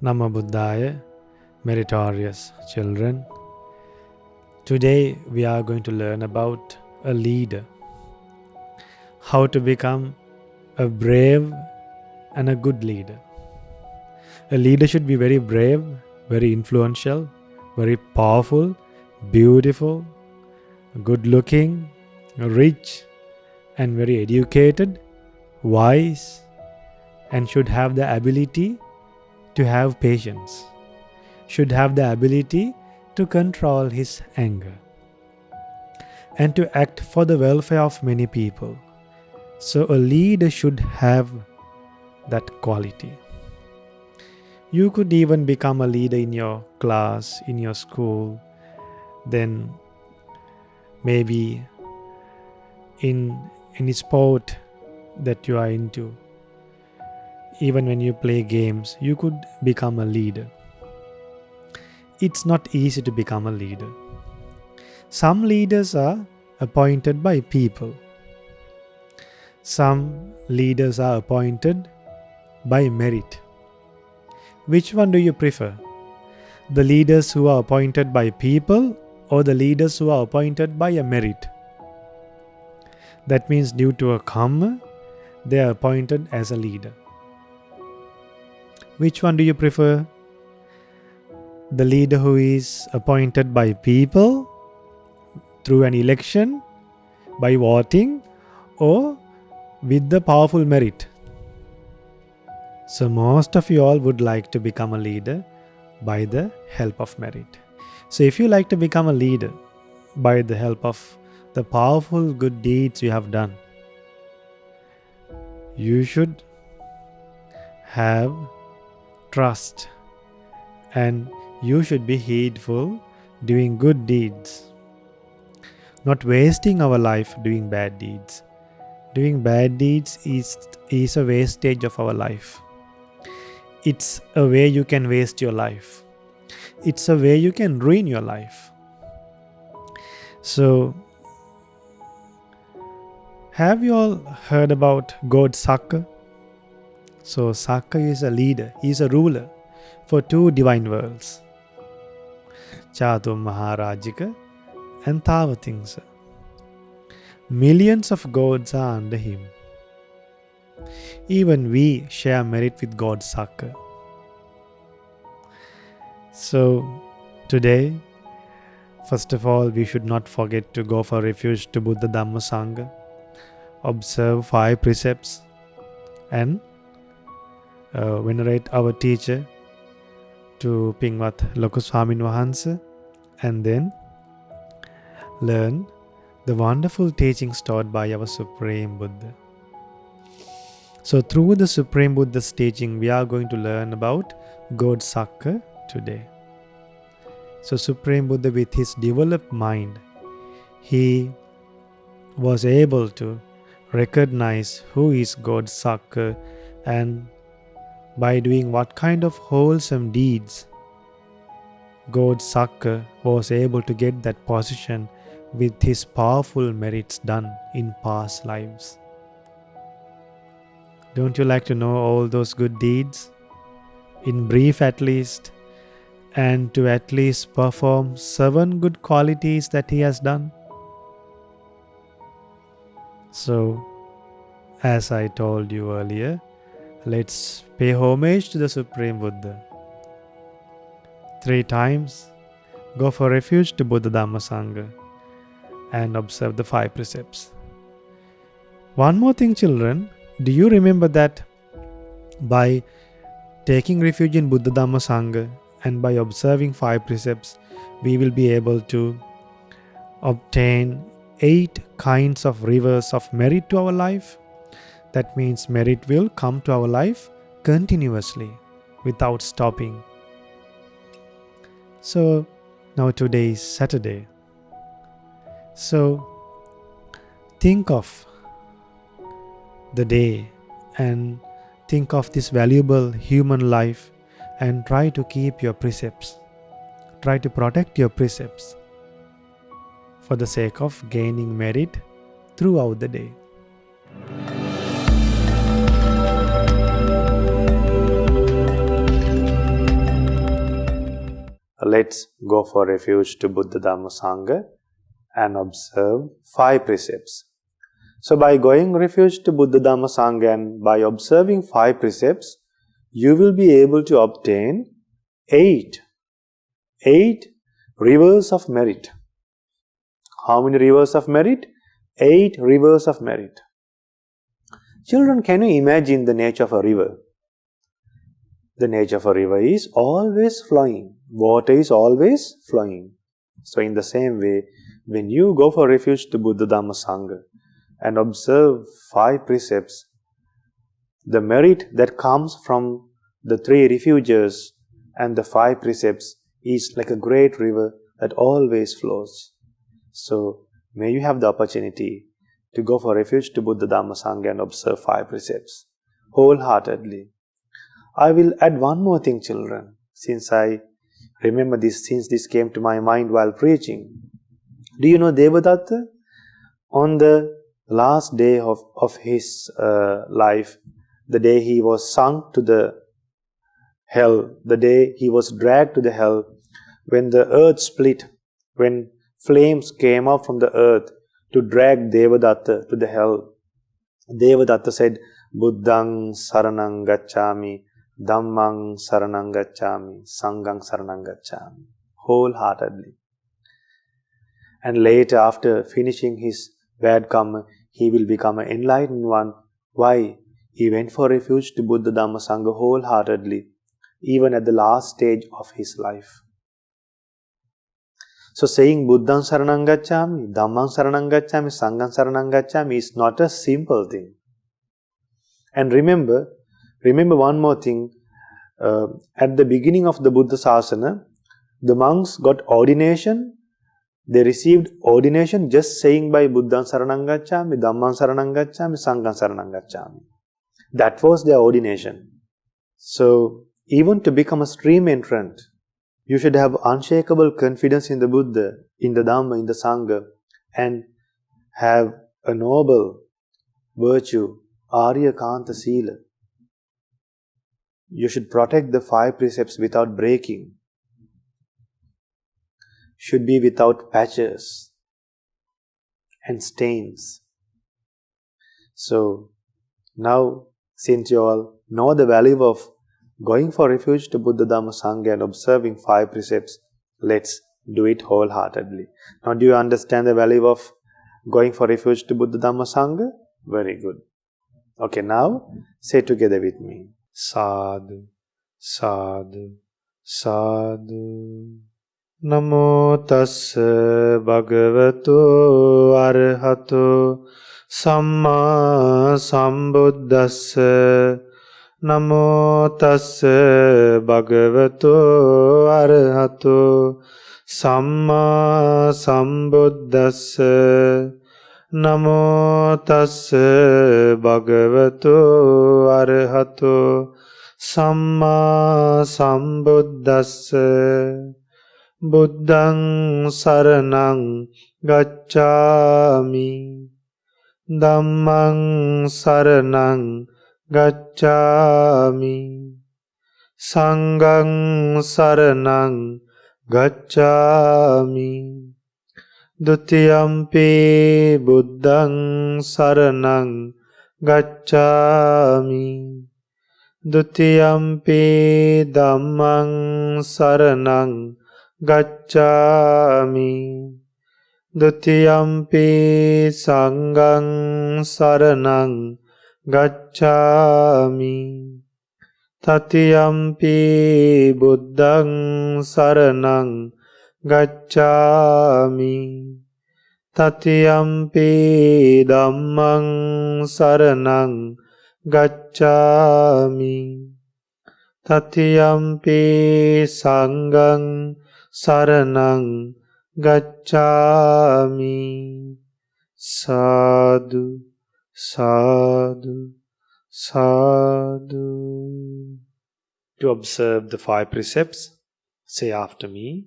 Namo Buddhaya, meritorious children. Today we are going to learn about a leader. How to become a brave and a good leader. A leader should be very brave, very influential, very powerful, beautiful, good looking, rich, and very educated, wise, and should have the ability to have patience, should have the ability to control his anger, and to act for the welfare of many people. So a leader should have that quality. You could even become a leader in your class, in your school, then maybe in any sport that you are into. Even when you play games, you could become a leader. It's not easy to become a leader. Some leaders are appointed by people. Some leaders are appointed by merit. Which one do you prefer? The leaders who are appointed by people or the leaders who are appointed by a merit? That means due to a karma, they are appointed as a leader. Which one do you prefer? The leader who is appointed by people through an election, by voting, or with the powerful merit? So most of you all would like to become a leader by the help of merit. So if you like to become a leader by the help of the powerful good deeds you have done, you should have trust and you should be heedful doing good deeds, not wasting our life doing bad deeds. Doing bad deeds is a wastage of our life. It's a way you can waste your life. It's a way you can ruin your life. So, have you all heard about God Sakka? So, Sakka is a leader, he is a ruler for two divine worlds, Chatum Maharajika and Tavatingsa. Millions of gods are under him. Even we share merit with God Sakka. So, today, first of all, we should not forget to go for refuge to Buddha Dhamma Sangha, observe 5 precepts, and venerate our teacher to Pingvat Loku Swamin Wahanse, and then learn the wonderful teachings taught by our Supreme Buddha. So through the Supreme Buddha's teaching, we are going to learn about God Sakka today. So Supreme Buddha, with his developed mind, he was able to recognize who is God Sakka and by doing what kind of wholesome deeds God Sakka was able to get that position with his powerful merits done in past lives. Don't you like to know all those good deeds? In brief at least, and to at least perform 7 good qualities that he has done. So, as I told you earlier, let's pay homage to the Supreme Buddha. 3 times, go for refuge to Buddha Dhamma Sangha and observe the 5 precepts. One more thing, children, do you remember that by taking refuge in Buddha Dhamma Sangha and by observing 5 precepts, we will be able to obtain 8 kinds of rivers of merit to our life? That means merit will come to our life continuously without stopping. So now today is Saturday. So think of the day and think of this valuable human life and try to keep your precepts. Try to protect your precepts for the sake of gaining merit throughout the day. let's go for refuge to Buddha Dhamma Sangha and observe 5 precepts. So by going refuge to Buddha Dhamma Sangha and by observing 5 precepts, you will be able to obtain 8 rivers of merit. How many rivers of merit? 8 rivers of merit. Children, can you imagine the nature of a river? The nature of a river is always flowing. Water is always flowing. So in the same way, when you go for refuge to Buddha Dhamma Sangha and observe 5 precepts, the merit that comes from the 3 refuges and the 5 precepts is like a great river that always flows. So may you have the opportunity to go for refuge to Buddha Dhamma Sangha and observe 5 precepts wholeheartedly. I will add one more thing, children, since I remember this, since this came to my mind while preaching. Do you know Devadatta? On the last day of his life, the day he was sunk to the hell, the day he was dragged to the hell, when the earth split, when flames came out from the earth to drag Devadatta to the hell, Devadatta said, Buddhang saranang gacchami, Dhammang saranang gacchami, Sanghang saranang gacchami, wholeheartedly. And later, after finishing his bad karma, he will become an enlightened one. Why? He went for refuge to Buddha Dhamma Sangha wholeheartedly, even at the last stage of his life. So saying Buddhang saranang gacchami, Dhammang saranang gacchami, Sanghang saranang gacchami is not a simple thing. And remember one more thing. At the beginning of the Buddha Sasana, the monks got ordination. They received ordination just saying by Buddhang saranang gacchami, Dhammang saranang gacchami, Sanghang saranang gacchami. That was their ordination. So even to become a stream entrant, you should have unshakable confidence in the Buddha, in the Dhamma, in the Sangha, and have a noble virtue, Arya Kanta Sila. You should protect the 5 precepts without breaking. Should be without patches and stains. So now, since you all know the value of going for refuge to Buddha Dhamma Sangha and observing 5 precepts, let's do it wholeheartedly. Now, do you understand the value of going for refuge to Buddha Dhamma Sangha? Very good. Okay, now say together with me. Sadhu, sadhu, sadhu. Namo tassa bhagavato arahato samma sambuddhassa. Namo tassa bhagavato arahato samma sambuddhassa. Namo tassa bhagavato arahato samma sambuddhassa. Buddhang saranang gacchami, Dhammang saranang gacchami, Sanghang saranang gacchami, Dutiyampi Buddhang saranang gacchami, Dutiyampi Dhammang saranang gacchami, Dutiyampi Sanghang saranang gacchami, Tatiyampi Buddhang saranang gacchami, Tatiyampi Dhammang saranang gacchami, Tatiyampi Sanghang saranang gacchami. Sadhu, sadhu, sadhu. To observe the 5 precepts, say after me.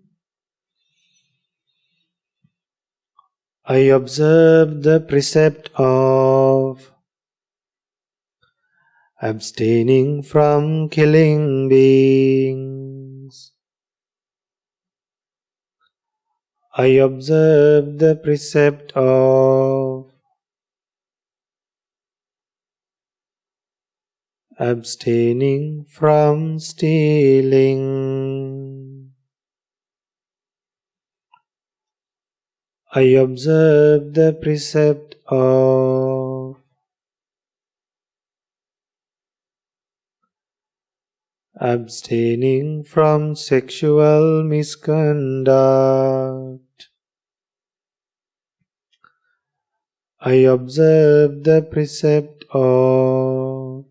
I observe the precept of abstaining from killing beings. I observe the precept of abstaining from stealing. I observe the precept of abstaining from sexual misconduct. I observe the precept of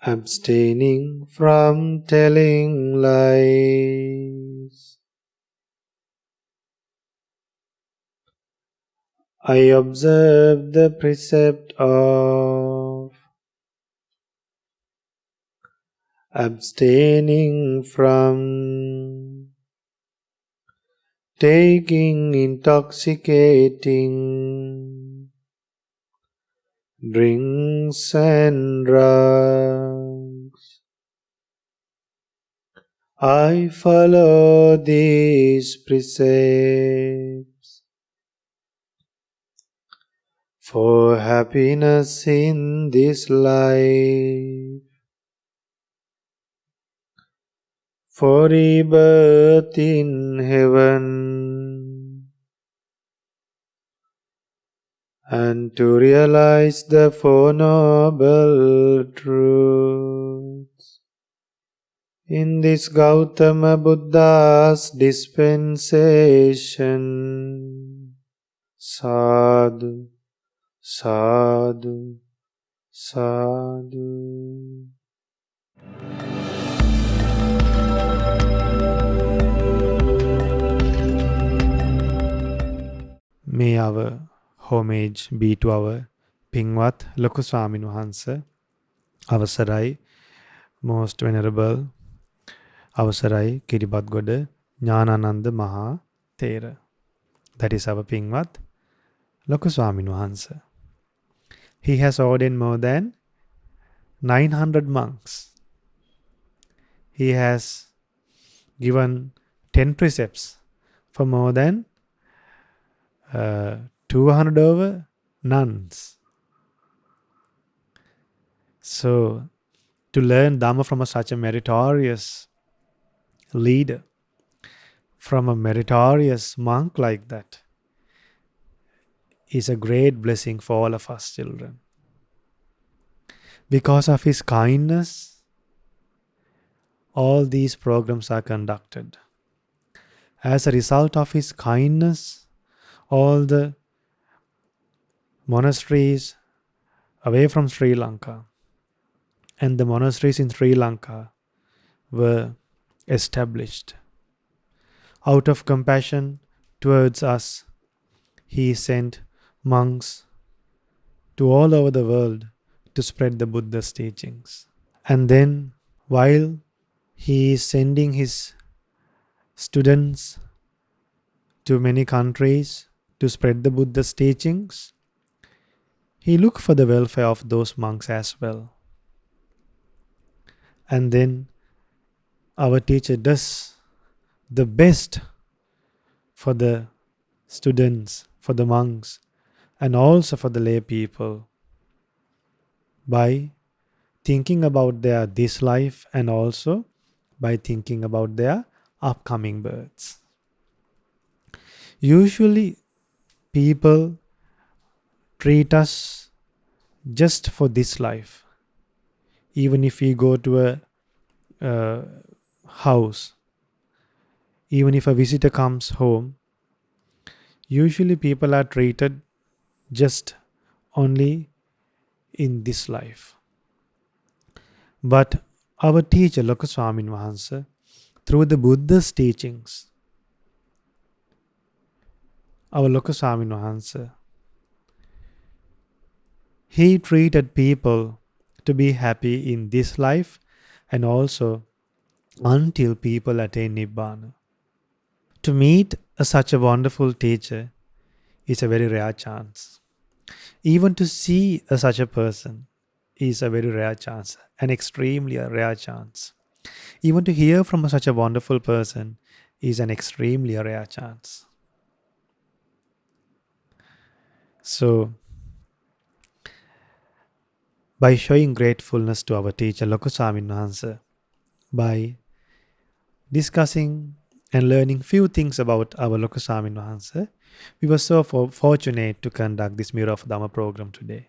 abstaining from telling lies. I observe the precept of abstaining from taking intoxicating drinks and drugs. I follow these precepts for happiness in this life, for rebirth in heaven, and to realize the Four Noble Truths. In this Gautama Buddha's dispensation, sadhu, sadhu, sadhu. May our homage be to our Pingwat Loku Swamin Wahanse, Avasarai, most venerable Avasarai Kiribadgoda Jnanananda Maha Thera. That is our Pingwat Loku Swamin Wahanse. He has ordained more than 900 monks. He has given 10 precepts for more than 200 over nuns. So, to learn Dhamma from such a meritorious leader, from a meritorious monk like that, is a great blessing for all of us children. Because of his kindness, all these programs are conducted. As a result of his kindness, all the monasteries away from Sri Lanka and the monasteries in Sri Lanka were established. Out of compassion towards us, he sent monks to all over the world to spread the Buddha's teachings. And then, while he is sending his students to many countries to spread the Buddha's teachings, he looked for the welfare of those monks as well. And then our teacher does the best for the students, for the monks, and also for the lay people by thinking about their this life and also by thinking about their upcoming births. Usually people treat us just for this life. Even if we go to a house, even if a visitor comes home, usually people are treated just only in this life. But our teacher Loku Swamin Wahanse, through the Buddha's teachings, our Loku Swamin Wahanse, he treated people to be happy in this life and also until people attain Nibbana. To meet such a wonderful teacher is a very rare chance. Even to see such a person is a very rare chance, an extremely rare chance. Even to hear from such a wonderful person is an extremely rare chance. So, by showing gratefulness to our teacher Lokuswamin Wahanse, by discussing and learning few things about our Lokuswamin Wahanse, we were so fortunate to conduct this Mirror of Dhamma program today.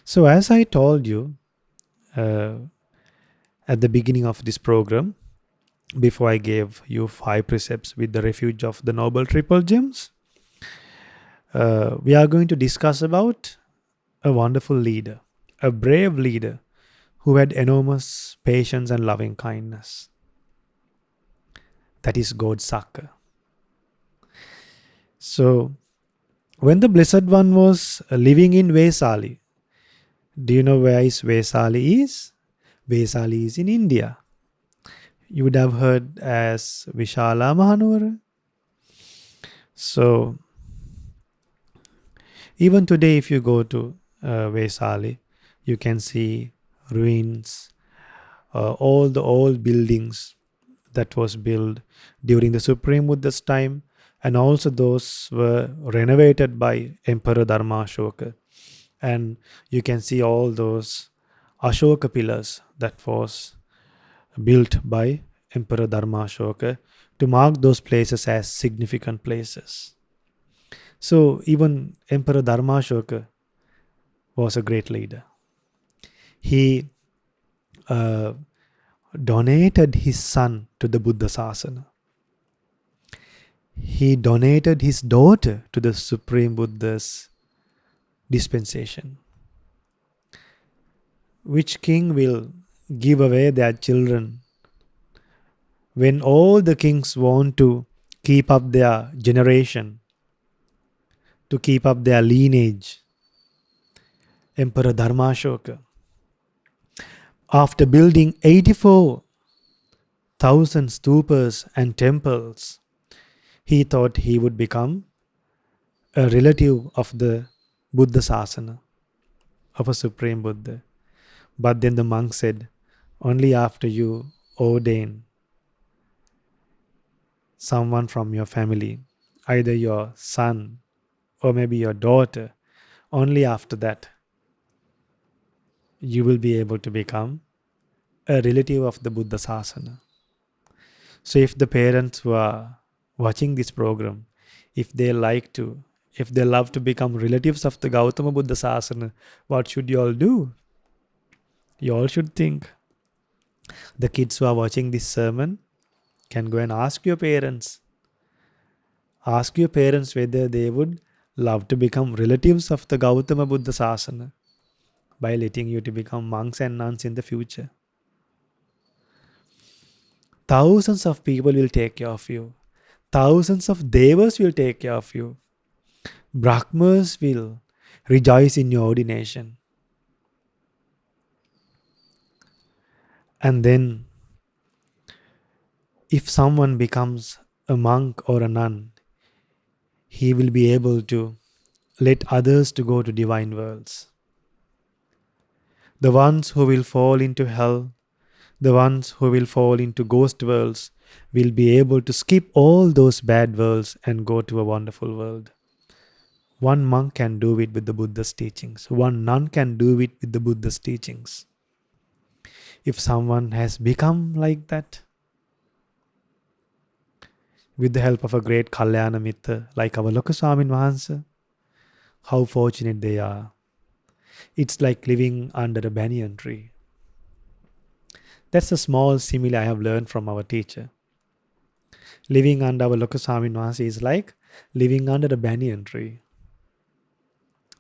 So, as I told you at the beginning of this program, before I gave you 5 precepts with the refuge of the Noble Triple Gems, we are going to discuss about a wonderful leader, a brave leader who had enormous patience and loving kindness. That is God Sakka. So, when the Blessed One was living in Vesali, do you know where is Vesali is? Vesali is in India. You would have heard as Vishala Mahanuvara. So, even today, if you go to Vesali, you can see ruins, all the old buildings that was built during the Supreme Buddha's time, and also those were renovated by Emperor Dharma Ashoka. And you can see all those Ashoka pillars that was built by Emperor Dharma Ashoka to mark those places as significant places. So even Emperor Dharma Ashoka was a great leader. He donated his son to the Buddha Sasana. He donated his daughter to the Supreme Buddha's dispensation. Which king will give away their children when all the kings want to keep up their generation, to keep up their lineage? Emperor Dharma Ashoka, after building 84,000 stupas and temples, he thought he would become a relative of the Buddha Sasana, of a Supreme Buddha. But then the monk said, only after you ordain someone from your family, either your son or maybe your daughter, only after that you will be able to become a relative of the Buddha Sasana. So if the parents who are watching this program, if they love to become relatives of the Gautama Buddha Sasana, what should you all do? You all should think. The kids who are watching this sermon can go and ask your parents. Ask your parents whether they would love to become relatives of the Gautama Buddha Sasana by letting you to become monks and nuns in the future. Thousands of people will take care of you. Thousands of devas will take care of you. Brahmas will rejoice in your ordination. And then, if someone becomes a monk or a nun, he will be able to let others to go to divine worlds. The ones who will fall into hell, the ones who will fall into ghost worlds, will be able to skip all those bad worlds and go to a wonderful world. One monk can do it with the Buddha's teachings. One nun can do it with the Buddha's teachings. If someone has become like that, with the help of a great Kalyana Mitra like our Lokuswamin Wahanse, how fortunate they are. It's like living under a banyan tree. That's a small simile I have learned from our teacher. Living under our Lokuswamin Wahanse is like living under a banyan tree.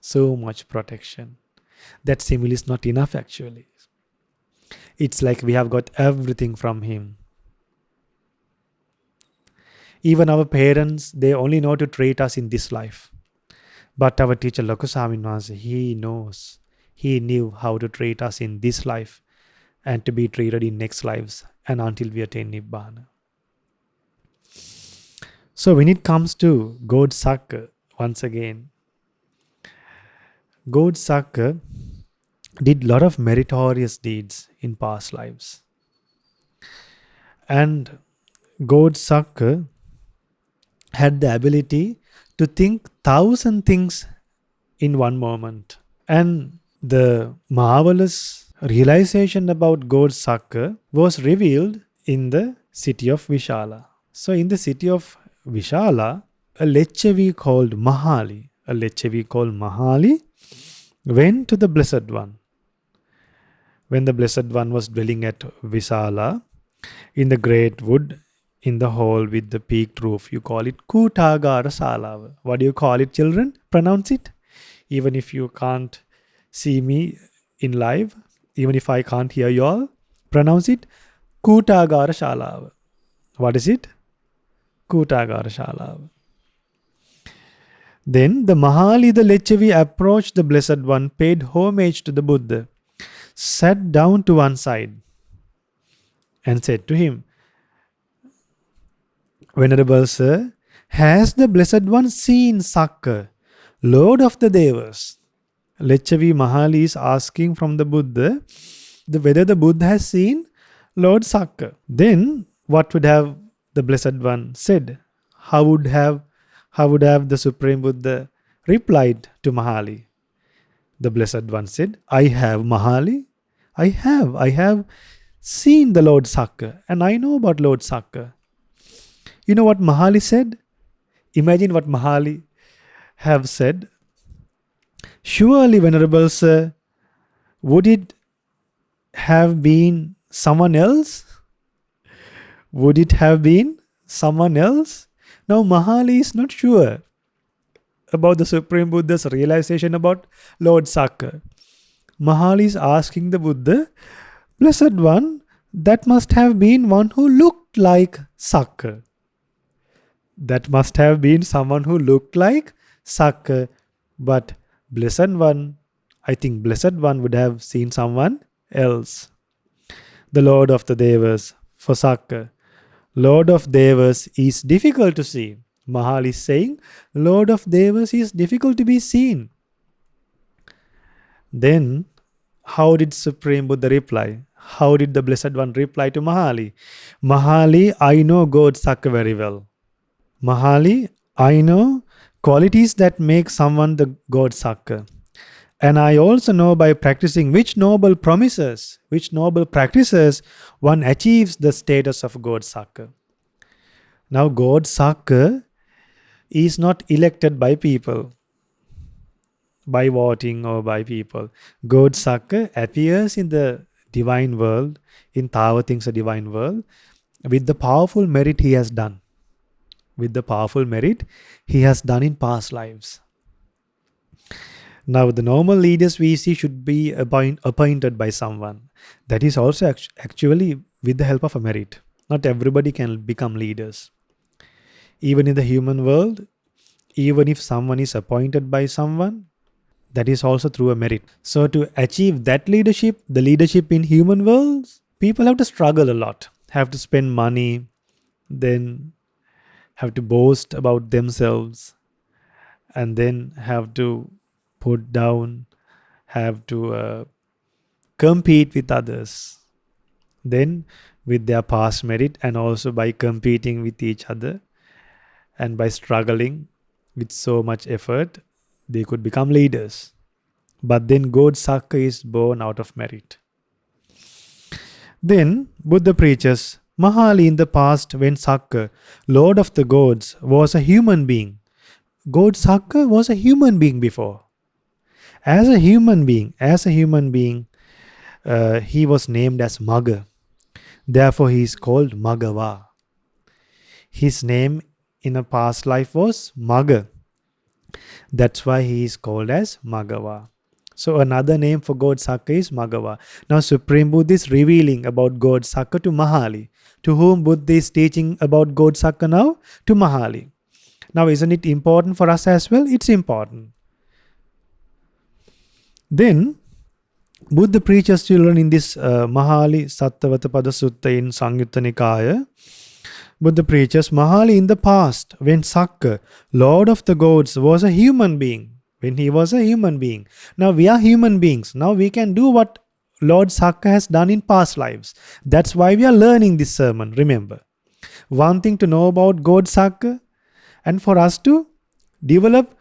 So much protection. That simile is not enough actually. It's like we have got everything from him. Even our parents, they only know to treat us in this life. But our teacher Lokuswamin Wahanse, he knew how to treat us in this life and to be treated in next lives and until we attain Nibbana. So when it comes to God Sakka, once again, God Sakka did a lot of meritorious deeds in past lives. And God Sakka had the ability to think 1,000 things in one moment. And the marvelous realization about God Sakka was revealed in the city of Vishala. So in the city of Vishala, a Lechavi called Mahali went to the Blessed One. When the Blessed One was dwelling at Vishala, in the great wood, in the hall with the peaked roof, you call it Kutagara Salava. What do you call it, children? Pronounce it. Even if you can't see me in live, even if I can't hear you all, pronounce it Kutagara Shalava. What is it? Kutagara Shalava. Then the Mahali, the Lechavi, approached the Blessed One, paid homage to the Buddha, sat down to one side, and said to him, Venerable Sir, has the Blessed One seen Sakka, Lord of the Devas? Lechavi Mahali is asking from the Buddha whether the Buddha has seen Lord Sakka. Then what would have the Blessed One said? How would have the Supreme Buddha replied to Mahali? The Blessed One said, I have, Mahali. I have seen the Lord Sakka, and I know about Lord Sakka. You know what Mahali said? Imagine what Mahali have said. Surely, Venerable Sir, would it have been someone else? Would it have been someone else? Now, Mahali is not sure about the Supreme Buddha's realization about Lord Sakka. Mahali is asking the Buddha, Blessed One, that must have been one who looked like Sakka. That must have been someone who looked like Sakka. But Blessed One, I think Blessed One would have seen someone else. The Lord of the Devas for Sakka. Lord of Devas is difficult to see. Mahali is saying, Lord of Devas is difficult to be seen. Then, how did Supreme Buddha reply? How did the Blessed One reply to Mahali? Mahali, I know God Sakka very well. Mahali, I know qualities that make someone the God Sakka. And I also know by practicing which noble practices one achieves the status of God Sakka. Now, God Sakka is not elected by people, by voting or by people. God Sakka appears in the divine world, in Tavatimsa divine world, with the powerful merit he has done. With the powerful merit he has done in past lives. Now, the normal leaders we see should be appointed by someone. That is also actually with the help of a merit. Not everybody can become leaders. Even in the human world, even if someone is appointed by someone, that is also through a merit. So to achieve that leadership, the leadership in human worlds, people have to struggle a lot, have to spend money, then have to boast about themselves, and then have to put down, have to compete with others. Then with their past merit and also by competing with each other and by struggling with so much effort, they could become leaders. But then God Sakka is born out of merit. Then Buddha preaches, Mahali, in the past when Sakka, Lord of the gods, was a human being. God Sakka was a human being before. As a human being, he was named as Magha. Therefore, he is called Magha. His name in a past life was Magha. That's why he is called as Magha. So another name for God Sakka is Magha. Now Supreme Buddha is revealing about God Sakka to Mahali. To whom Buddha is teaching about God Sakka now? To Mahali. Now isn't it important for us as well? It's important. Then Buddha preaches children in this Mahali Sattavatapada Sutta in Samyutta Nikaya. Buddha preaches, Mahali, in the past when Sakka, Lord of the gods, was a human being. When he was a human being. Now we are human beings. Now we can do what Lord Sakka has done in past lives. That's why we are learning this sermon, remember. One thing to know about God Sakka, and for us to develop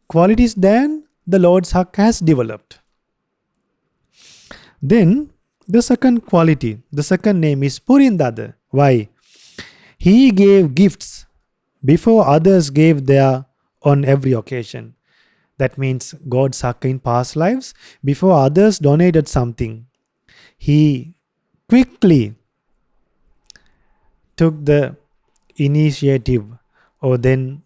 qualities than the Lord Sakka has developed. Then the second quality, the second name is Purindada. Why? He gave gifts before others gave their on every occasion. That means God Sakka in past lives, before others donated something, he quickly took the initiative or then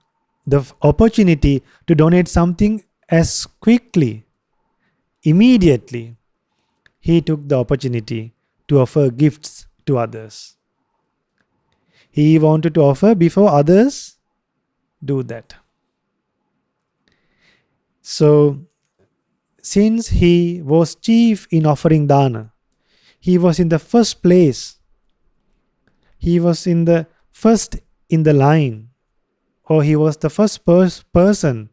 the opportunity to donate something as quickly, immediately. He took the opportunity to offer gifts to others. He wanted to offer before others do that. So, since he was chief in offering dana, he was in the first place. He was in the first in the line, or he was the first person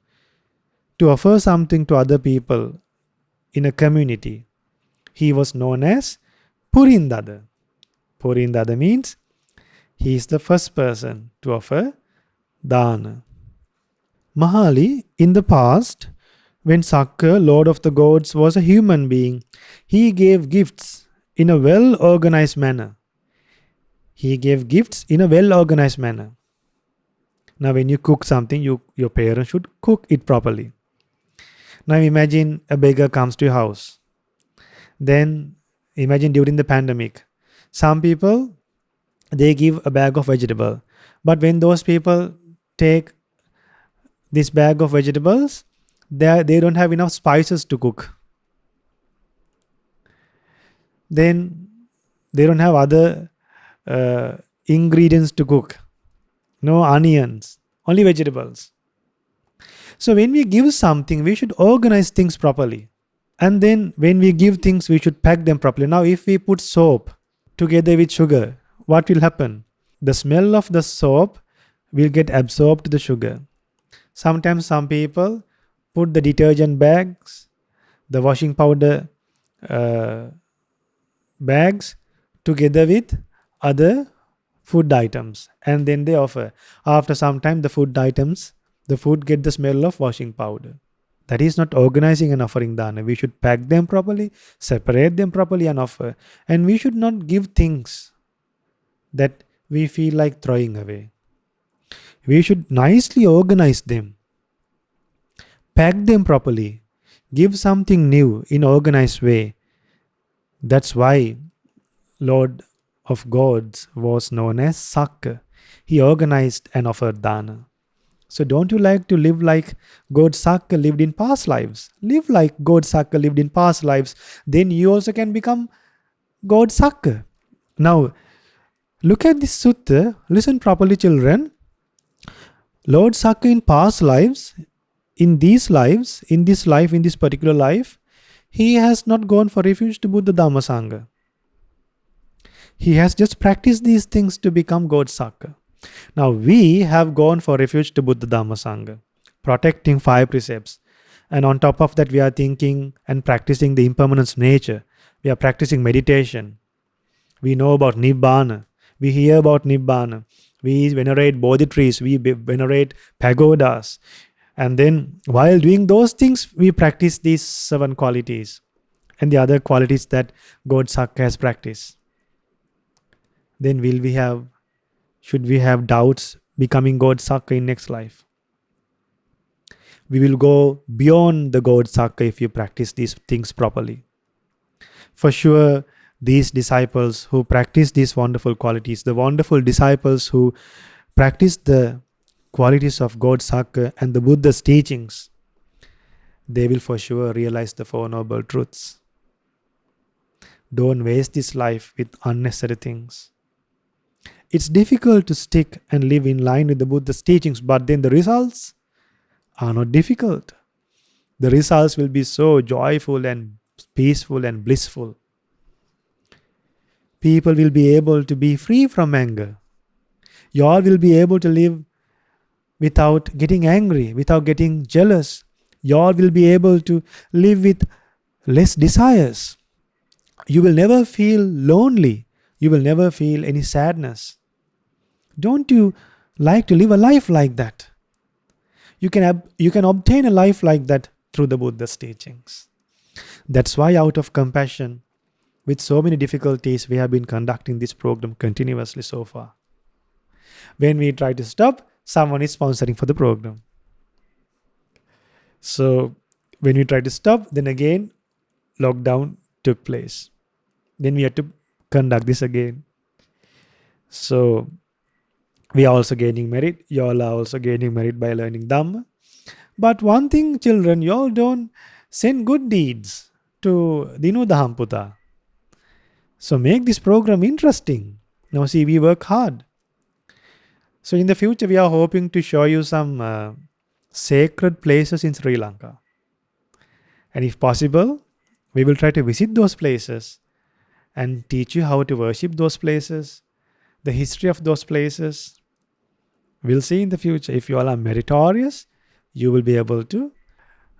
to offer something to other people in a community. He was known as Purindada. Purindada means he is the first person to offer dana. Mahali, in the past, when Sakka, Lord of the Gods, was a human being, he gave gifts in a well-organized manner. He gave gifts in a well-organized manner. Now when you cook something, your parents should cook it properly. Now imagine a beggar comes to your house. Then imagine during the pandemic, some people, they give a bag of vegetable. But when those people take this bag of vegetables, they don't have enough spices to cook. Then they don't have other ingredients to cook. No onions, only vegetables. So when we give something, we should organize things properly. And then when we give things, we should pack them properly. Now if we put soap together with sugar, what will happen? The smell of the soap will get absorbed to the sugar. Sometimes some people put the detergent bags, the washing powder bags together with other food items, and then they offer. After some time, the food get the smell of washing powder. That is not organizing and offering dana. We should pack them properly, separate them properly and offer. And we should not give things that we feel like throwing away. We should nicely organize them, pack them properly, give something new in organized way. That's why Lord of Gods was known as Sakka. He organized and offered dana. So don't you like to live like God Sakka lived in past lives? Live like God Sakka lived in past lives. Then you also can become God Sakka. Now, look at this sutta. Listen properly, children. Lord Sakka in past lives, in this particular life, he has not gone for refuge to Buddha Dhamma Sangha. He has just practiced these things to become God Sakka. Now we have gone for refuge to Buddha Dhamma Sangha, protecting 5 precepts. And on top of that, we are thinking and practicing the impermanence of nature. We are practicing meditation. We know about Nibbana. We hear about Nibbana. We venerate Bodhi trees. We venerate pagodas. And then while doing those things, we practice these 7 qualities and the other qualities that God Sakka has practiced. Then should we have doubts becoming God Sakka in next life? We will go beyond the God Sakka if you practice these things properly. For sure, these disciples who practice these wonderful qualities, the wonderful disciples who practice the qualities of God Sakka and the Buddha's teachings, they will for sure realize the 4 noble truths. Don't waste this life with unnecessary things. It's difficult to stick and live in line with the Buddha's teachings, but then the results are not difficult. The results will be so joyful and peaceful and blissful. People will be able to be free from anger. You all will be able to live without getting angry, without getting jealous. You all will be able to live with less desires. You will never feel lonely. You will never feel any sadness. Don't you like to live a life like that? You can obtain a life like that through the Buddha's teachings. That's why, out of compassion, with so many difficulties, we have been conducting this program continuously so far. When we try to stop, someone is sponsoring for the program. So when we try to stop, then again, lockdown took place. Then we had to conduct this again. So we are also gaining merit. You all are also gaining merit by learning Dhamma. But one thing, children, you all don't send good deeds to Dinu Dahamputa. So make this program interesting. Now see, we work hard. So in the future, we are hoping to show you some sacred places in Sri Lanka. And if possible, we will try to visit those places and teach you how to worship those places, the history of those places. We'll see in the future. If you all are meritorious, you will be able to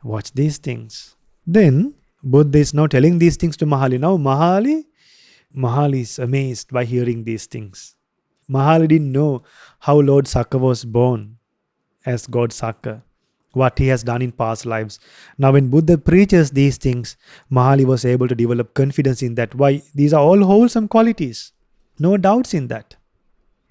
watch these things. Then Buddha is now telling these things to Mahali. Now Mahali is amazed by hearing these things. Mahali didn't know how Lord Sakka was born as God Sakka, what he has done in past lives. Now when Buddha preaches these things, Mahali was able to develop confidence in that. Why? These are all wholesome qualities. No doubts in that.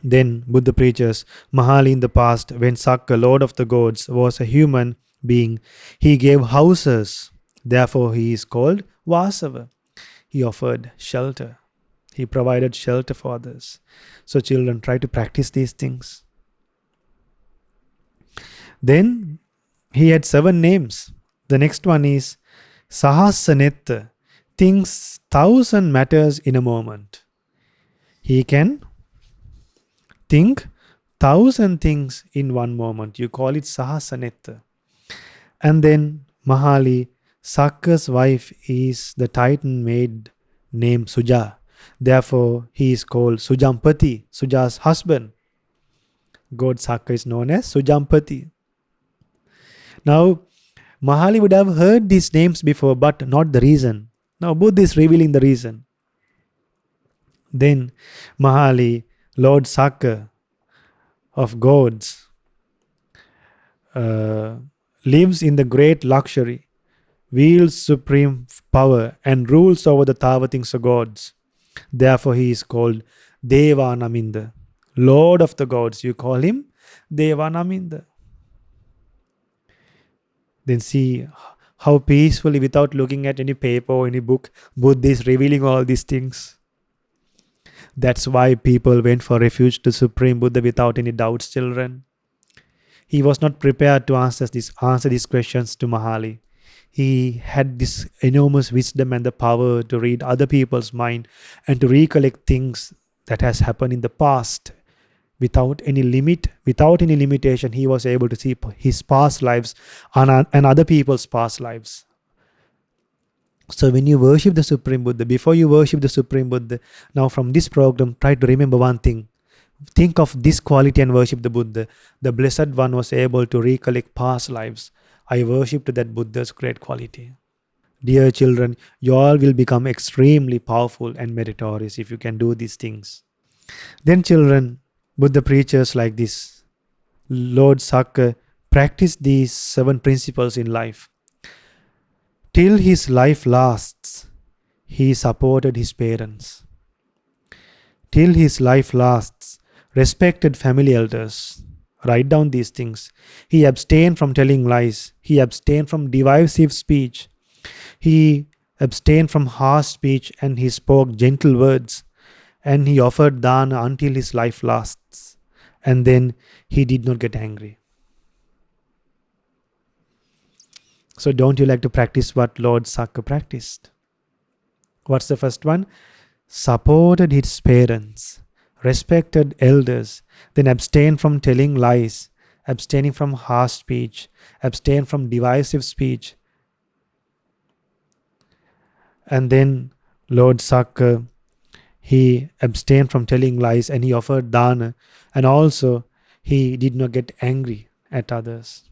Then Buddha preaches, Mahali in the past, when Sakka, Lord of the gods, was a human being, he gave houses. Therefore he is called Vasava. He offered shelter. He provided shelter for others. So children, try to practice these things. Then he had 7 names. The next one is Sahasanetta, thinks 1,000 matters in a moment. He can think 1,000 things in one moment. You call it Sahasanetta. And then Mahali, Sakka's wife is the Titan maid named Suja. Therefore, he is called Sujampati, Suja's husband. God Sakka is known as Sujampati. Now, Mahali would have heard these names before, but not the reason. Now, Buddha is revealing the reason. Then, Mahali, Lord Sakka of gods, lives in the great luxury, wields supreme power, and rules over the Tavatings gods. Therefore, he is called Devanaminda, Lord of the gods. You call him Devanaminda. Then see how peacefully, without looking at any paper or any book, Buddha is revealing all these things. That's why people went for refuge to Supreme Buddha without any doubts, children. He was not prepared to answer these questions to Mahali. He had this enormous wisdom and the power to read other people's mind and to recollect things that has happened in the past. Without any limit, without any limitation, he was able to see his past lives and other people's past lives. So when you worship the Supreme Buddha, before you worship the Supreme Buddha, now from this program, try to remember one thing. Think of this quality and worship the Buddha. The Blessed One was able to recollect past lives. I worshipped that Buddha's great quality. Dear children, you all will become extremely powerful and meritorious if you can do these things. Then children, Buddha preaches like this. Lord Sakka practiced these 7 principles in life. Till his life lasts, he supported his parents. Till his life lasts, respected family elders. Write down these things. He abstained from telling lies. He abstained from derisive speech. He abstained from harsh speech and he spoke gentle words. And he offered dana until his life lasts. And then he did not get angry. So don't you like to practice what Lord Sakka practiced? What's the first one? Supported his parents, respected elders, then abstained from telling lies, abstaining from harsh speech, abstained from derisive speech. And then Lord Sakka, he abstained from telling lies and he offered dana, and also he did not get angry at others.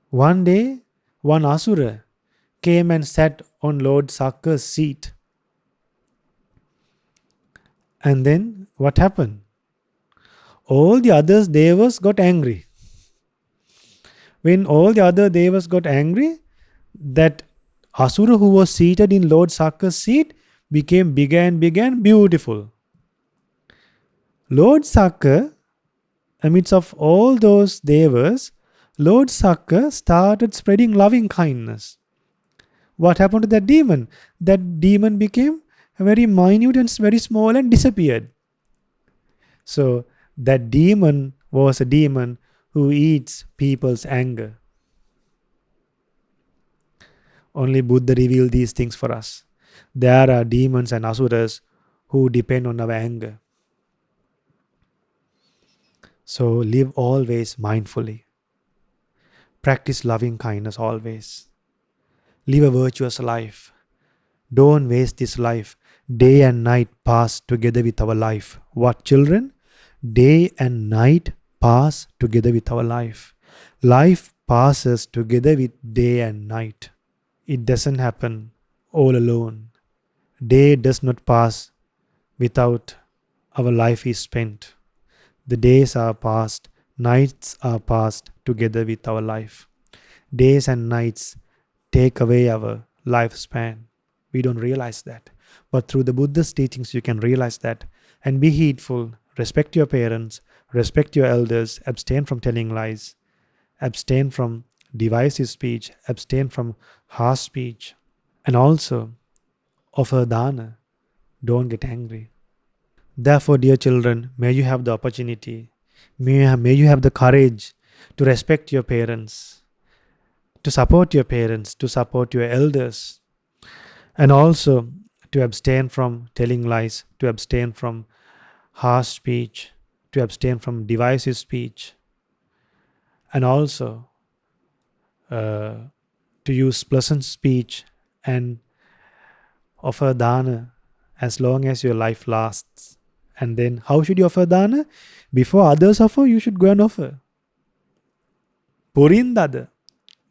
One day, one asura came and sat on Lord Sakka's seat. And then what happened? All the other devas got angry. When all the other devas got angry, that Asura who was seated in Lord Sakka's seat became bigger and bigger and beautiful. Lord Sakka, amidst of all those devas, Lord Sakka started spreading loving kindness. What happened to that demon? That demon became very minute and very small and disappeared. So that demon was a demon who eats people's anger. Only Buddha revealed these things for us. There are demons and asuras who depend on our anger. So live always mindfully. Practice loving kindness always. Live a virtuous life. Don't waste this life. Day and night pass together with our life. What, children? Day and night pass together with our life. Life passes together with day and night. It doesn't happen all alone. Day does not pass without our life is spent. The days are passed, nights are passed together with our life. Days and nights take away our lifespan. We don't realize that. But through the Buddha's teachings, you can realize that. And be heedful, respect your parents, respect your elders, abstain from telling lies, abstain from divisive speech, abstain from harsh speech, and also offer dana. Don't get angry. Therefore, dear children, may you have the opportunity, may you have the courage to respect your parents, to support your parents, to support your elders, and also to abstain from telling lies, to abstain from harsh speech, to abstain from divisive speech, and also to use pleasant speech and offer dana as long as your life lasts. And then how should you offer dana? Before others offer, you should go and offer. Purindada.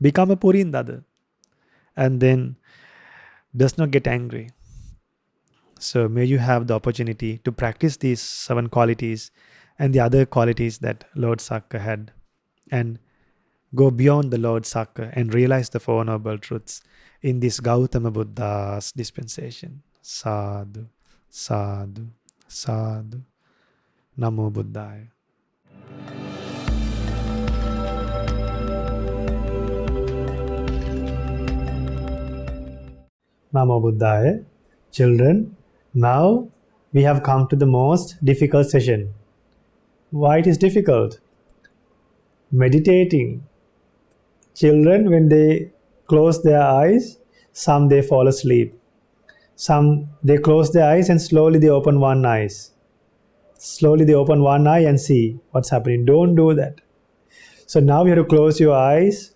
Become a Purindada. And then does not get angry. So may you have the opportunity to practice these 7 qualities and the other qualities that Lord Sakka had, and go beyond the Lord Sakka and realize the 4 Noble Truths in this Gautama Buddha's dispensation. Sadhu, sadhu, sadhu. Namo Buddhaya. Namo Buddhaya. Children, now we have come to the most difficult session. Why it is difficult? Meditating. Children, when they close their eyes, some they fall asleep. Some they close their eyes and slowly they open one eye. Slowly they open one eye and see what's happening. Don't do that. So now you have to close your eyes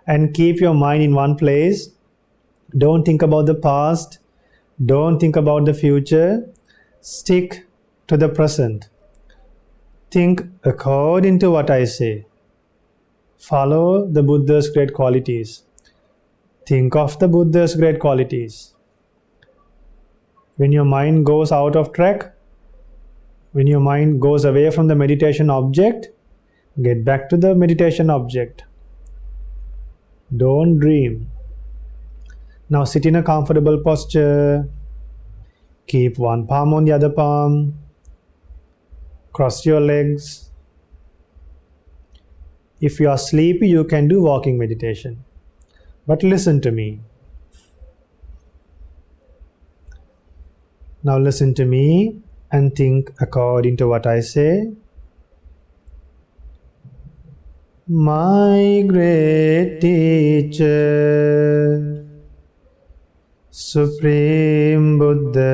and keep your mind in one place. Don't think about the past. Don't think about the future. Stick to the present. Think according to what I say. Follow the Buddha's great qualities. Think of the Buddha's great qualities. When your mind goes out of track, when your mind goes away from the meditation object, get back to the meditation object. Don't dream. Now sit in a comfortable posture. Keep one palm on the other palm. Cross your legs. If you are sleepy, you can do walking meditation. But listen to me. Now listen to me and think according to what I say. My great teacher, Supreme Buddha,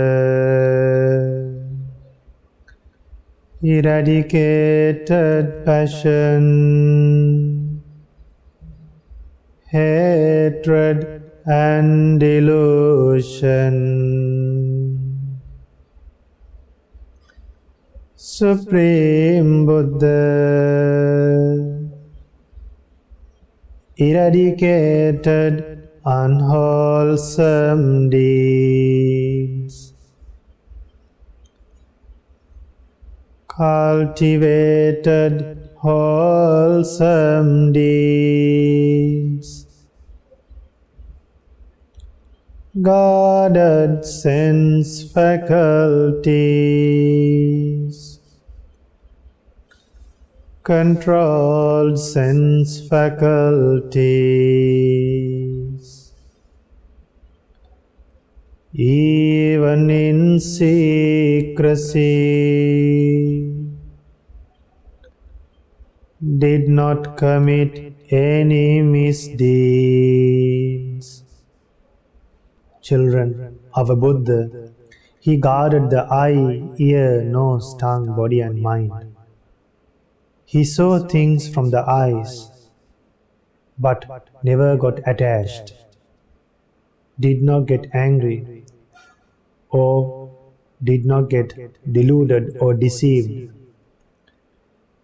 eradicated passion, hatred and delusion. Supreme Buddha, eradicated unwholesome deeds. Cultivated wholesome deeds. Guarded sense faculties. Controlled sense faculties. Even in secrecy, did not commit any misdeeds. Children of a Buddha, he guarded the eye, ear, nose, tongue, body and mind. He saw things from the eyes, but never got attached, did not get angry, or did not get deluded or deceived.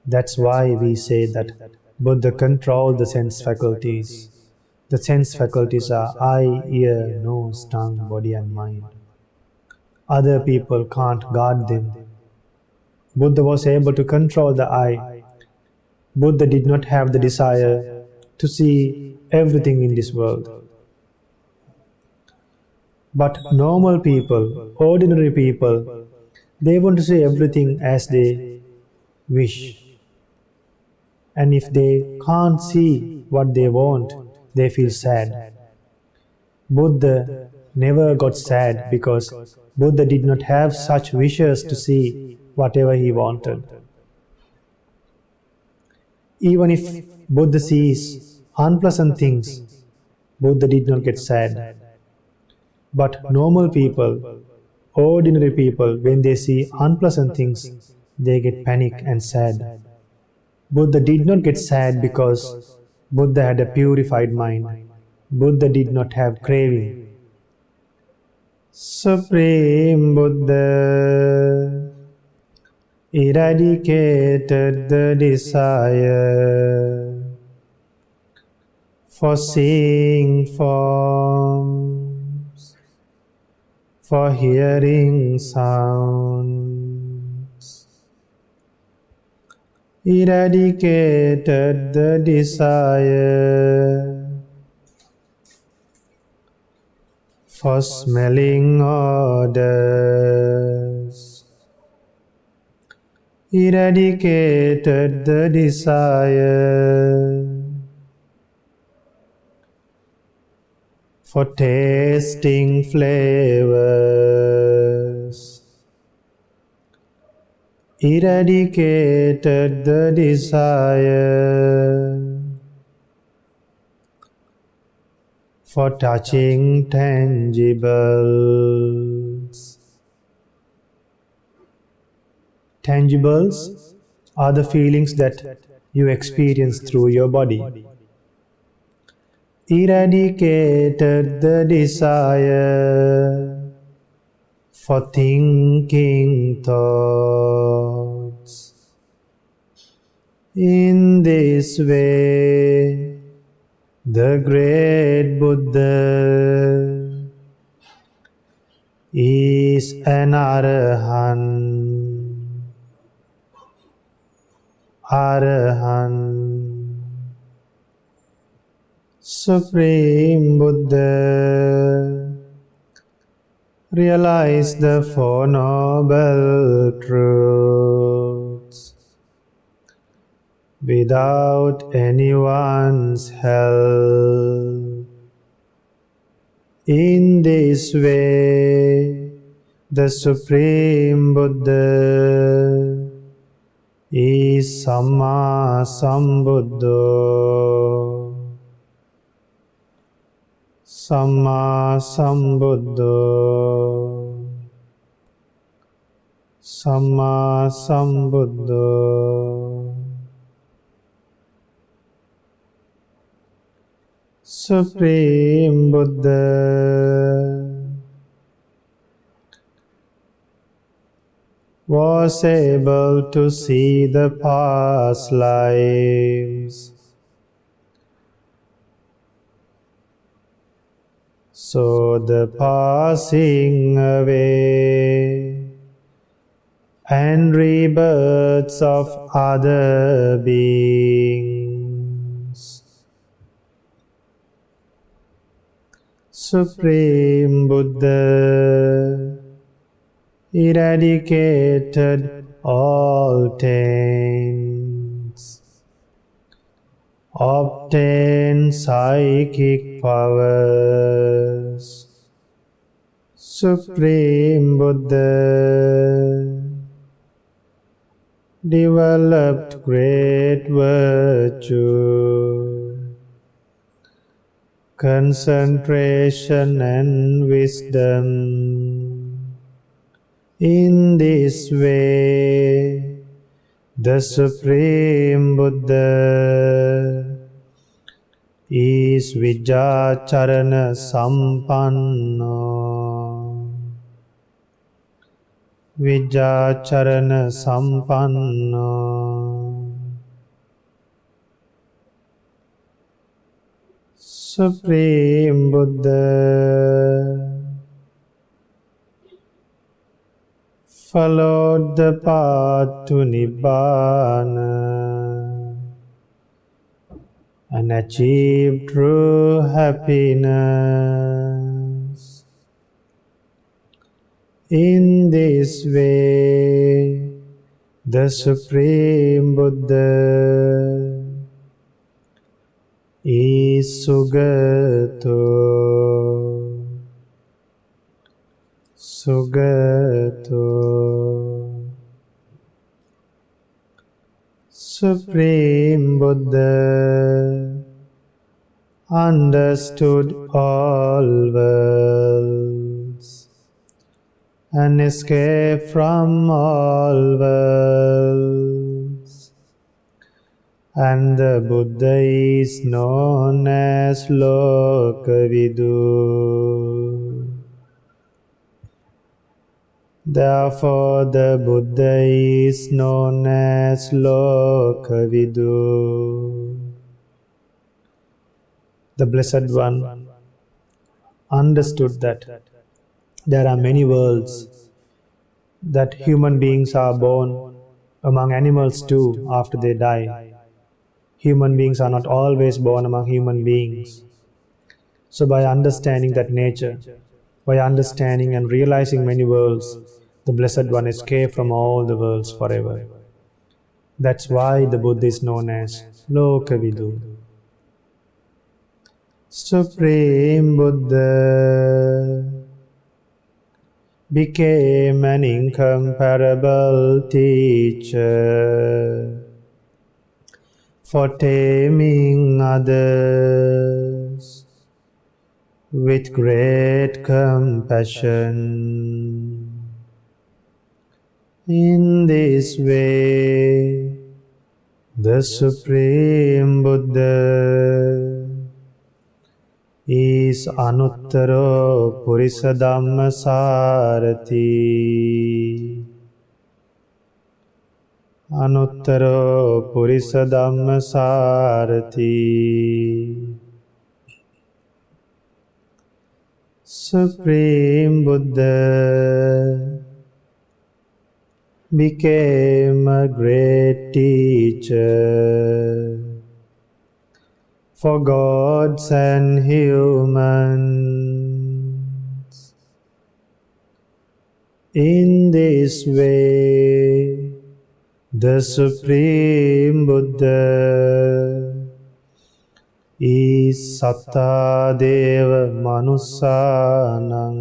That's why we say that Buddha controlled the sense faculties. The sense faculties are eye, ear, nose, tongue, body and mind. Other people can't guard them. Buddha was able to control the eye. Buddha did not have the desire to see everything in this world. But normal people, ordinary people, they want to see everything as they wish. And if they can't see what they want, they feel sad. Buddha never got sad because Buddha did not have such wishes to see whatever he wanted. Even if Buddha sees unpleasant things, Buddha did not get sad. But normal people, ordinary people, when they see unpleasant things, they get panic and sad. Buddha did not get sad because Buddha had a purified mind. Buddha did not have craving. Supreme Buddha eradicated the desire for seeing forms, for hearing sounds, eradicated the desire for smelling odors, eradicated the desire for tasting flavors, eradicated the desire for touching tangibles. Tangibles are the feelings that you experience through your body. Eradicated the desire for thinking thoughts. In this way, the great Buddha is an Arahant. Arahant. Supreme Buddha realized the Four Noble Truths without anyone's help. In this way, the Supreme Buddha is Samma Sambuddha. Samma Sambuddha. Samma Sambuddha. Supreme Buddha was able to see the past lives so the passing away and rebirths of other beings. Supreme Buddha eradicated all taints, obtained psychic powers. Supreme Buddha developed great virtue, concentration and wisdom. In this way, the Supreme Buddha is Vijacharana Sampanno. Vijacharana Sampanno. Supreme Buddha followed the path to Nibbana and achieved true happiness. In this way, the Supreme Buddha is Sugato. Sugato. Supreme Buddha understood all worlds and escaped from all worlds, and the Buddha is known as Lokavidu. Therefore, the Buddha is known as Lokavidu. The Blessed One understood that there are many worlds, that human beings are born among animals too after they die. Human beings are not always born among human beings. So by understanding that nature, by understanding and realizing many worlds, the Blessed One escaped from all the worlds forever. That's why the Buddha is known as Lokavidu. Supreme Buddha became an incomparable teacher for taming others with great compassion. In this way, the Supreme Buddha is Anuttaro Purisa Dhamma Sarathi. Anuttaro Purisa Dhamma Sarathi. Supreme Buddha became a great teacher for gods and humans. In this way, the Supreme Buddha is Satta Deva Manussanam.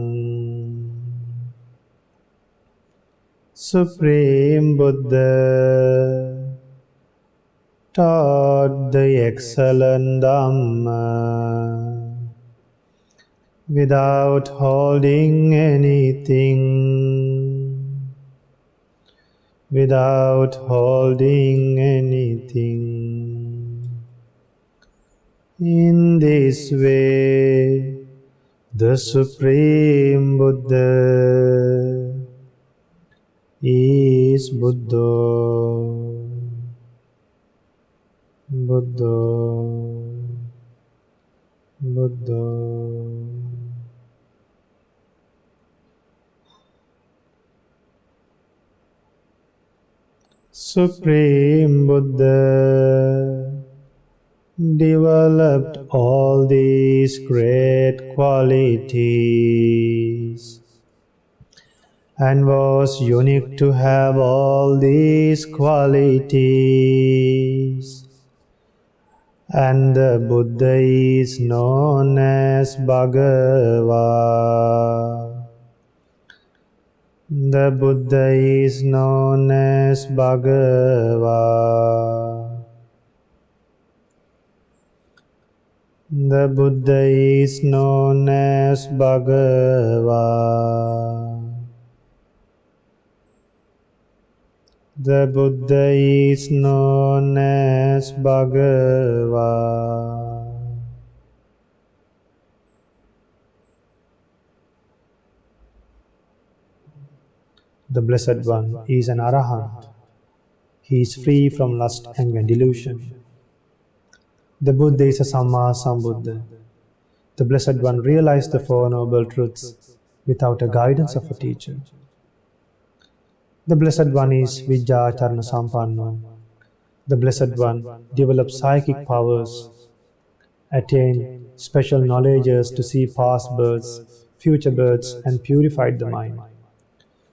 Supreme Buddha taught the excellent Dhamma without holding anything. Without holding anything. In this way, the Supreme Buddha is Buddha. Buddha, Buddha. Supreme Buddha developed all these great qualities and was unique to have all these qualities. And the Buddha is known as Bhagava. The Buddha is known as Bhagava. The Buddha is known as Bhagava. The Buddha is known as Bhagava. The Blessed One is an Arahant. He is free from lust, anger, and delusion. The Buddha is a Samma Sambuddha. The Blessed One realized the Four Noble Truths without a guidance of a teacher. The Blessed One is Vijjacharana Sampanno. The Blessed One developed psychic powers, attained special knowledges to see past births, future births, and purified the mind.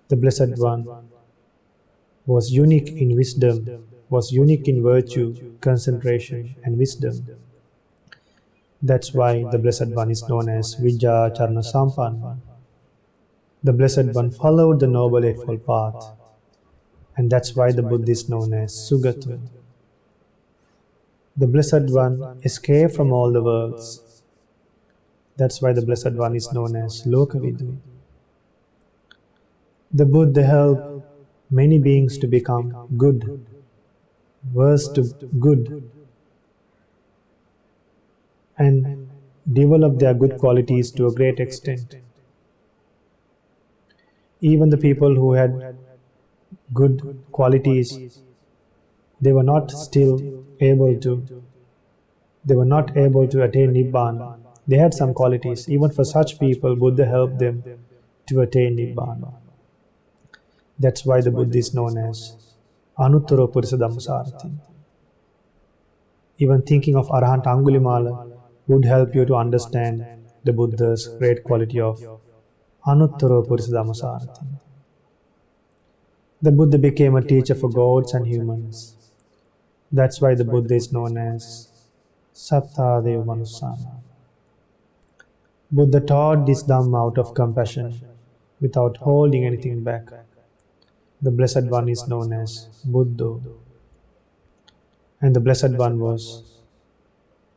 The Blessed One was unique in wisdom, was unique in virtue, concentration, and wisdom. That's why the Blessed One is known as Vijjacharana Sampanno. The Blessed One followed the Noble Eightfold Path, and that's why the Buddha is known as Sugata. The Blessed One escaped from all the worlds. That's why the Blessed One is known as Lokavidu. The Buddha helped many beings to become good, worse to good, and develop their good qualities to a great extent. Even the people who had good qualities, they were not able to attain Nibbana. They had some qualities. Even for such people, Buddha helped them to attain Nibbana. That's why the Buddha is known as Anuttaro Purisa Dhammasarathi. Even thinking of Arahant Angulimala would help you to understand the Buddha's great quality of Anuttaro Purisa Dhammasarathi. The Buddha became a teacher for gods and humans. That's why the Buddha is known as Sattadeva Manusana. Buddha taught this Dhamma out of compassion, without holding anything back. The Blessed One is known as Buddha. And the Blessed One was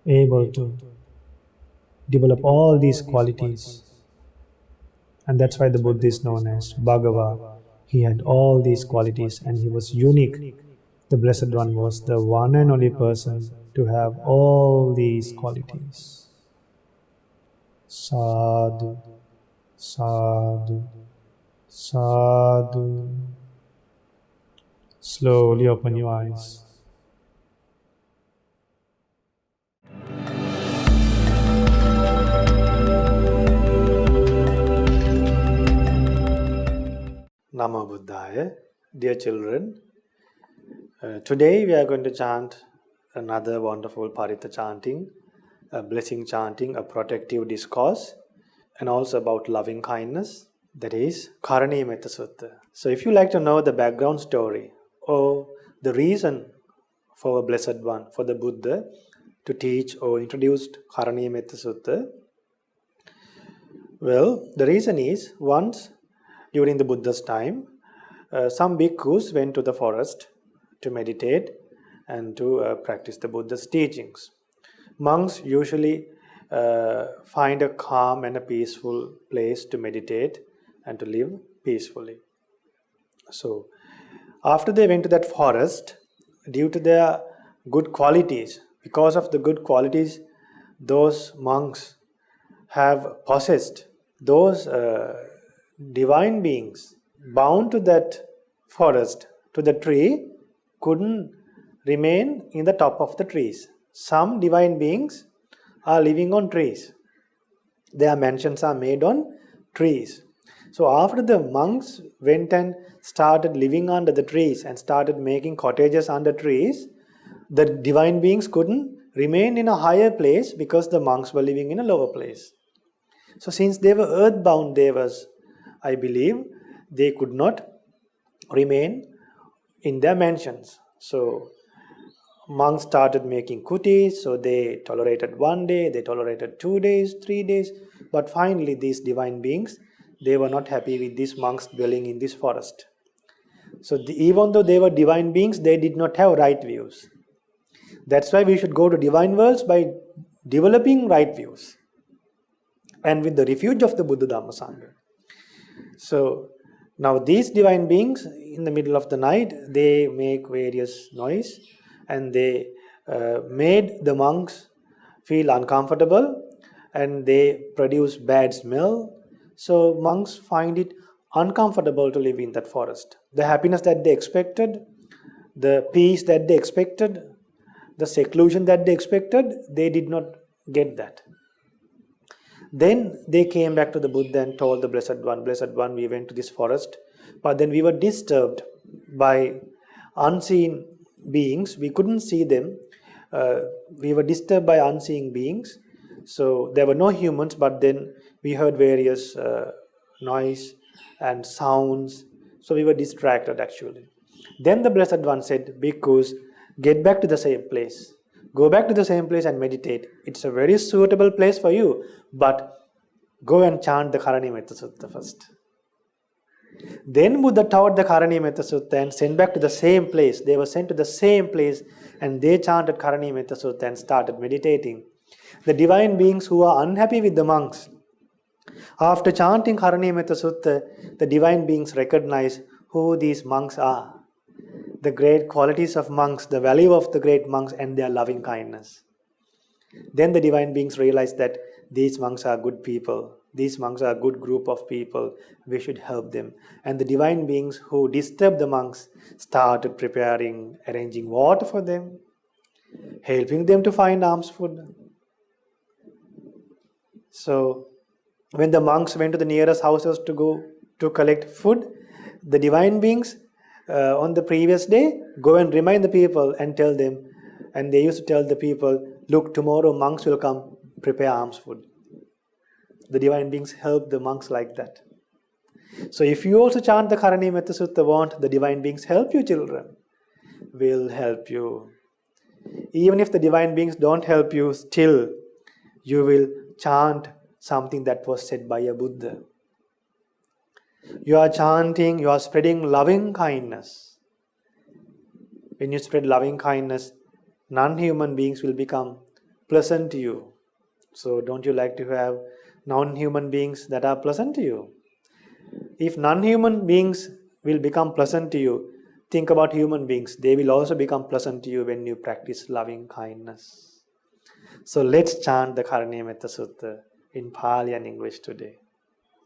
able to develop all these qualities. And that's why the Buddha is known as Bhagava. He had all these qualities and he was unique. The Blessed One was the one and only person to have all these qualities. Sadhu, sadhu, sadhu. Slowly open your eyes. Namo Buddhaya. Dear children, today we are going to chant another wonderful Paritha chanting, a blessing chanting, a protective discourse, and also about loving kindness, that is Karaniya Metta Sutta. So if you like to know the background story or the reason for a Blessed One, for the Buddha to teach or introduce Karaniya Metta Sutta, well, the reason is once during the Buddha's time, some bhikkhus went to the forest to meditate and to practice the Buddha's teachings. Monks usually find a calm and a peaceful place to meditate and to live peacefully. So, after they went to that forest, due to their good qualities, because of the good qualities those monks have possessed, those divine beings bound to that forest, to the tree, couldn't remain in the top of the trees. Some divine beings are living on trees. Their mansions are made on trees. So after the monks went and started living under the trees and started making cottages under trees, the divine beings couldn't remain in a higher place because the monks were living in a lower place. So since they were earthbound devas, I believe they could not remain in their mansions. So monks started making kutis, so they tolerated 1 day, they tolerated 2 days, 3 days, but finally these divine beings, they were not happy with these monks dwelling in this forest. So even though they were divine beings, they did not have right views. That's why we should go to divine worlds by developing right views and with the refuge of the Buddha Dhamma Sangha. So now these divine beings, in the middle of the night, they make various noise and they made the monks feel uncomfortable and they produce bad smell. So monks find it uncomfortable to live in that forest. The happiness that they expected, the peace that they expected, the seclusion that they expected, they did not get that. Then they came back to the Buddha and told the Blessed One, we went to this forest, but then we were disturbed by unseen beings. We couldn't see them. We were disturbed by unseen beings. So there were no humans, but then we heard various noise and sounds. So we were distracted actually. Then the Blessed One said, Bhikkhus, get back to the same place. Go back to the same place and meditate. It's a very suitable place for you, but go and chant the Karanimetta Sutta first. Then Buddha taught the Karanimetta Sutta and sent back to the same place. They were sent to the same place and they chanted Karanimetta Sutta and started meditating. The divine beings who are unhappy with the monks, after chanting Karanimetta Sutta, the divine beings recognize who these monks are, the great qualities of monks, the value of the great monks and their loving kindness. Then the divine beings realize that these monks are good people. These monks are a good group of people. We should help them. And the divine beings who disturbed the monks started preparing, arranging water for them, helping them to find alms food. So when the monks went to the nearest houses to go to collect food, the divine beings on the previous day go and remind the people and tell them, and they used to tell the people, look, tomorrow monks will come, prepare alms food. The divine beings help the monks like that. So if you also chant the Karanimetta Sutta, won't the divine beings help you, children? Will help you. Even if the divine beings don't help you, still you will chant something that was said by a Buddha. You are chanting, you are spreading loving kindness. When you spread loving kindness, non-human beings will become pleasant to you. So don't you like to have non-human beings that are pleasant to you? If non-human beings will become pleasant to you, think about human beings. They will also become pleasant to you when you practice loving kindness. So let's chant the Karanimetta Sutta in Pali and English today.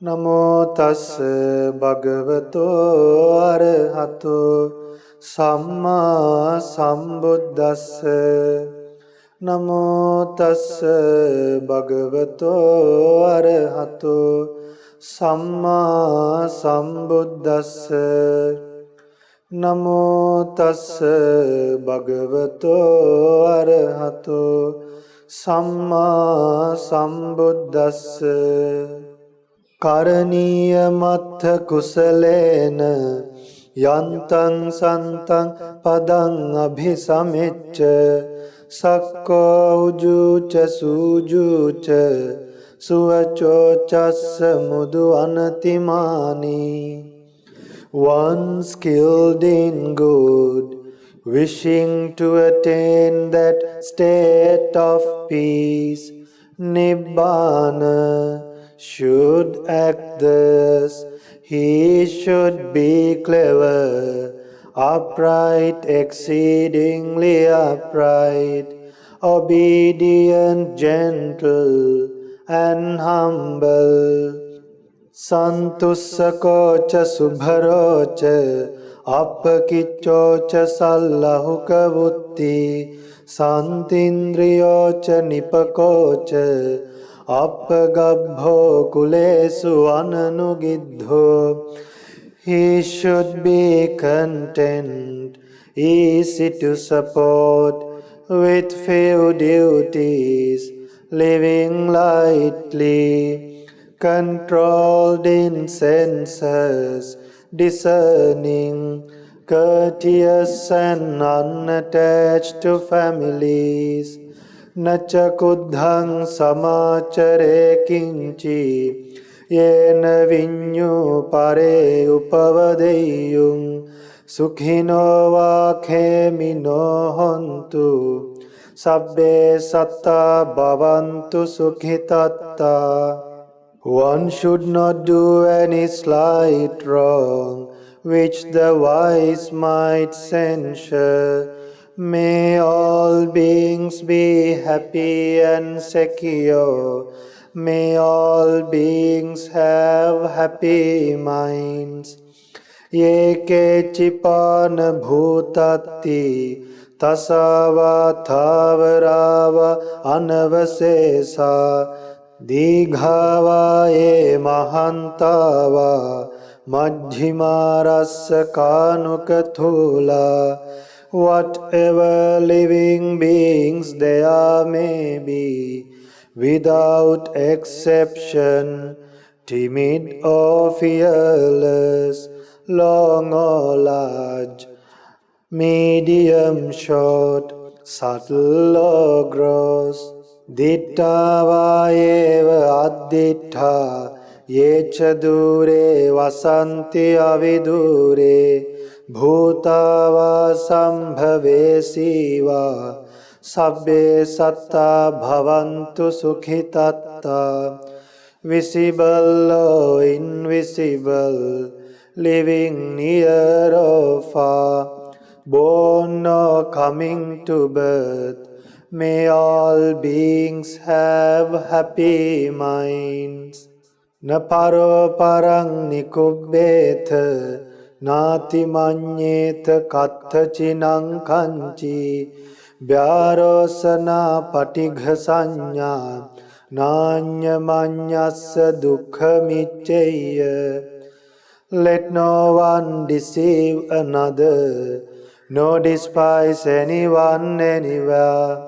Namo tassa bhagavato arahato samma sambuddhassa. Namo tassa bhagavato arahato samma sambuddhassa. Namo tassa bhagavato arahato samma sambuddhassa. Karaniya mattha kusalena yantang santang padang abhisamecca sakko ujuca sujuca suvaco chassa mudu anatimani. One skilled in good, wishing to attain that state of peace, Nibbana, should act thus. He should be clever, upright, exceedingly upright, obedient, gentle, and humble. Santussakocha subharocha appakichocha sallahukavutti santindriyocha nipakocha appagabho kulesu ananugiddho. He should be content, easy to support, with few duties, living lightly, controlled in senses, discerning, courteous and unattached to families. Nacha kuddhang samachare kinchi yena vinyu pare upavadeyung sukhino va khemino hontu sabbe satta bhavantu sukhitatta. One should not do any slight wrong which the wise might censure. May all beings be happy and secure. May all beings have happy minds. Ye kechipana bhutatti tasava thavarava anavasesa Dighava ye mahantava Majjhimarasa kanukathula. Whatever living beings there may be, without exception, timid or fearless, long or large, medium short, subtle or gross, ditta va eva additta, yecha dure vasanti avidure, bhuta va sambhave siva, sabbe satta bhavantu sukhitatta. Visible or invisible, living near or far, born or coming to birth, may all beings have happy minds. Na paro parang nikubbetha, nati manyeta katha chinang kanchi, vyarosana patigha sanya, nanya manyasa dukkha micceya. Let no one deceive another, nor despise anyone anywhere,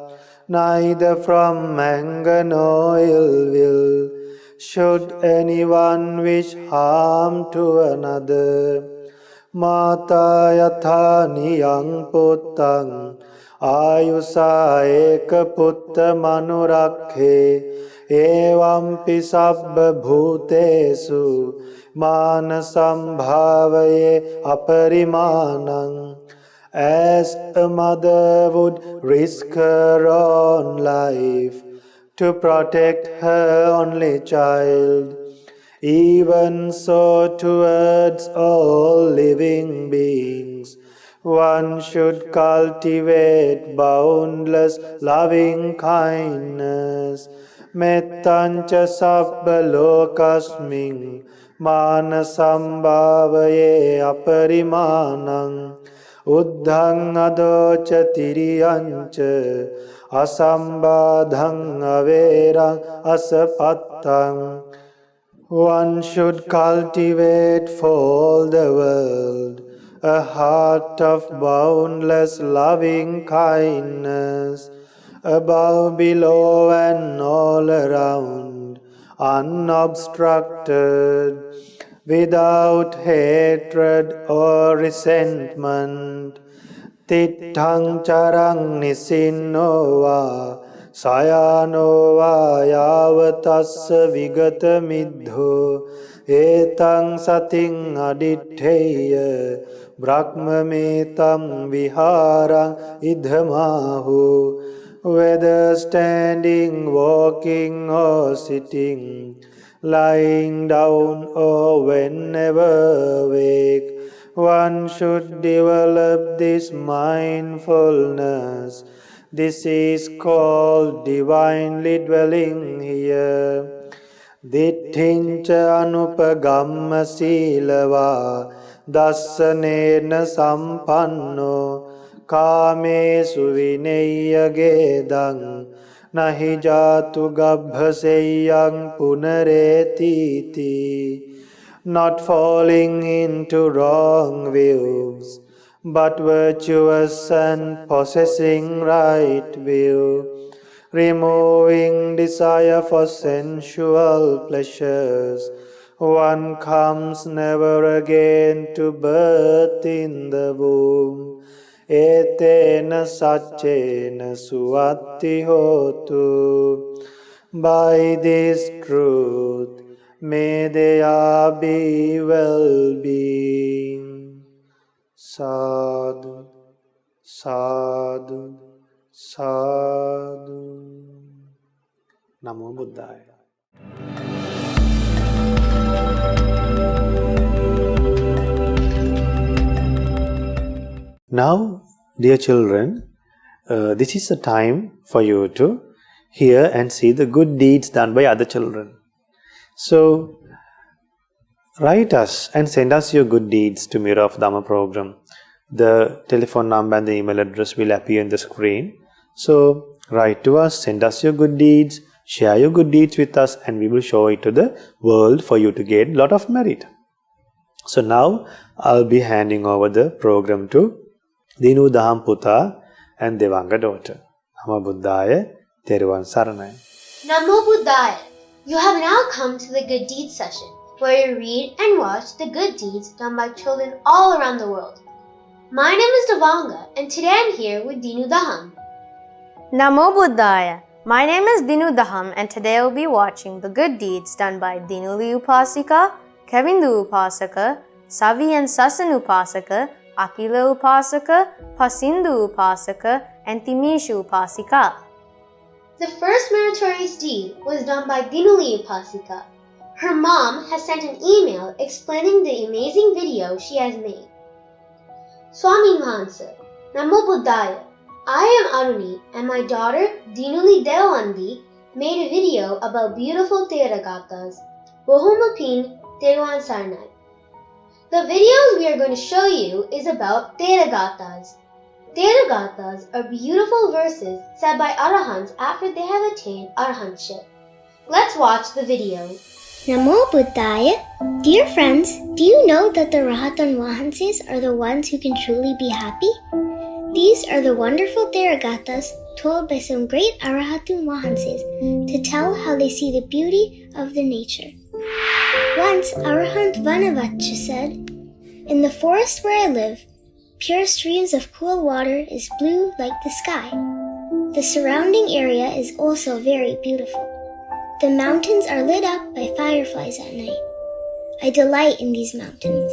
neither from anger nor ill will, should anyone wish harm to another. Mata yatha niyang puttang, ayusa eka putta manurakhe, evampi sabba bhutesu, manasam bhavaye aparimanang. As a mother would risk her own life to protect her only child, even so towards all living beings, one should cultivate boundless loving kindness. Mettancha sabba lokasming manasam bhavaye aparimanang. Uddhang adocha tiriyancha asambadhang averang asapattang. One should cultivate for all the world a heart of boundless loving kindness, above, below, and all around, unobstructed, without hatred or resentment. Tittang charang nisinno va, sayano va yavatassa vigata middho, etang sating aditteya, brahmametam viharang idhamahu. Whether standing, walking, or sitting, lying down, or whenever awake, one should develop this mindfulness. This is called divinely dwelling here. Ditthincha anupagamma silava dassanena sampanno kamesu vineyya gedang nahi jatu gabbhaseyang punaretiti. Not falling into wrong views, but virtuous and possessing right view. Removing desire for sensual pleasures, one comes never again to birth in the womb. Etena saccena suatti hotu. By this truth, may there be well-being. Sadhu, sadhu, sadhu. Namo Buddhaya. Now, dear children, this is a time for you to hear and see the good deeds done by other children. So, write us and send us your good deeds to Mirror of Dhamma program. The telephone number and the email address will appear on the screen. So, write to us, send us your good deeds, share your good deeds with us, and we will show it to the world for you to gain a lot of merit. So now, I'll be handing over the program to Dinu Daham Puta and Devanga daughter. Namo Buddhaya, Teruvan Saranai. Namo Buddhaya. You have now come to the Good Deeds session, where you read and watch the good deeds done by children all around the world. My name is Devanga, and today I'm here with Dinu Daham. Namo Buddhaya. My name is Dinu Daham, and today I will be watching the good deeds done by Dinuli Upasika, Kevindu Upasaka, Savi and Sasan Upasaka, Akila Upasaka, Pasindu Upasaka, and Timishu Upasika. The first meritorious deed was done by Dinuli Upasika. Her mom has sent an email explaining the amazing video she has made. Swami Mahansa, Namo Buddhaya. I am Aruni, and my daughter Dinuli Devandi made a video about beautiful Theragatas, Bohumapin Teruvan Saranai. The videos we are going to show you is about Theragatas. Theragatas are beautiful verses said by Arahants after they have attained Arahantship. Let's watch the video. Namo Buddhaya. Dear friends, do you know that the Rahatan Vahansis are the ones who can truly be happy? These are the wonderful Theragatas told by some great Arahatun Vahansis to tell how they see the beauty of the nature. Once Arahant Vanavacha said, "In the forest where I live, pure streams of cool water is blue like the sky. The surrounding area is also very beautiful. The mountains are lit up by fireflies at night. I delight in these mountains."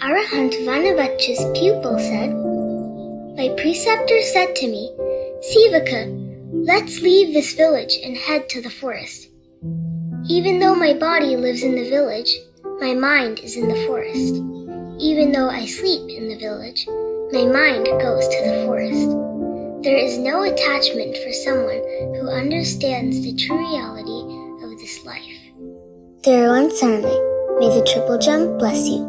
Arahant Vanavacha's pupil said, "My preceptor said to me, 'Sivaka, let's leave this village and head to the forest.' Even though my body lives in the village, my mind is in the forest. Even though I sleep in the village, my mind goes to the forest. There is no attachment for someone who understands the true reality of this life." Teruvan Saranai. May the triple jump bless you.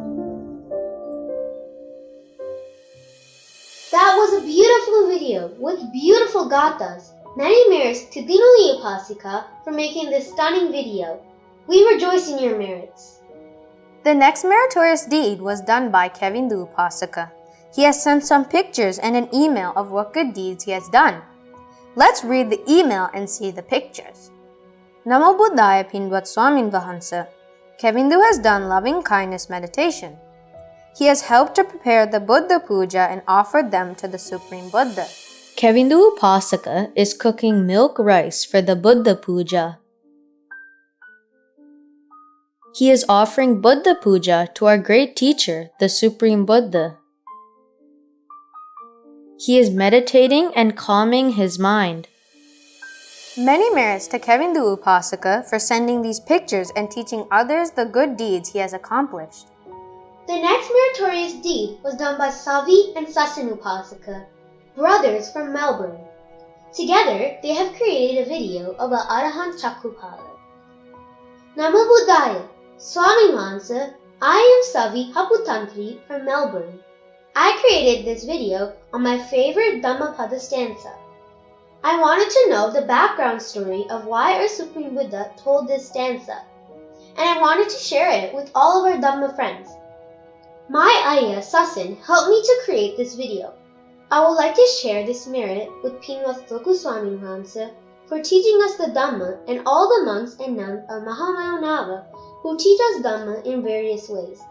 That was a beautiful video with beautiful gathas. Many merits to Dinuli Upasika for making this stunning video. We rejoice in your merits. The next meritorious deed was done by Kevindu Upasaka. He has sent some pictures and an email of what good deeds he has done. Let's read the email and see the pictures. Namo Buddhaya Pindwat Swamin Vahansa. Kevindu has done loving kindness meditation. He has helped to prepare the Buddha Puja and offered them to the Supreme Buddha. Kevindu Upasaka is cooking milk rice for the Buddha Puja. He is offering Buddha Puja to our great teacher, the Supreme Buddha. He is meditating and calming his mind. Many merits to Kevindu Upasaka for sending these pictures and teaching others the good deeds he has accomplished. The next meritorious deed was done by Savi and Sasan Upasaka, brothers from Melbourne. Together, they have created a video about Arahant Chakupala. Namo Buddhaya. Swami Mansa, I am Savi Haputantri from Melbourne. I created this video on my favorite Dhammapada stanza. I wanted to know the background story of why our Supreme Buddha told this stanza, and I wanted to share it with all of our Dhamma friends. My Ayya Sasin helped me to create this video. I would like to share this merit with Pinwas Thoku Swami Mahansa for teaching us the Dhamma and all the monks and nuns of Mahamayonava who teach us Dhamma in various ways.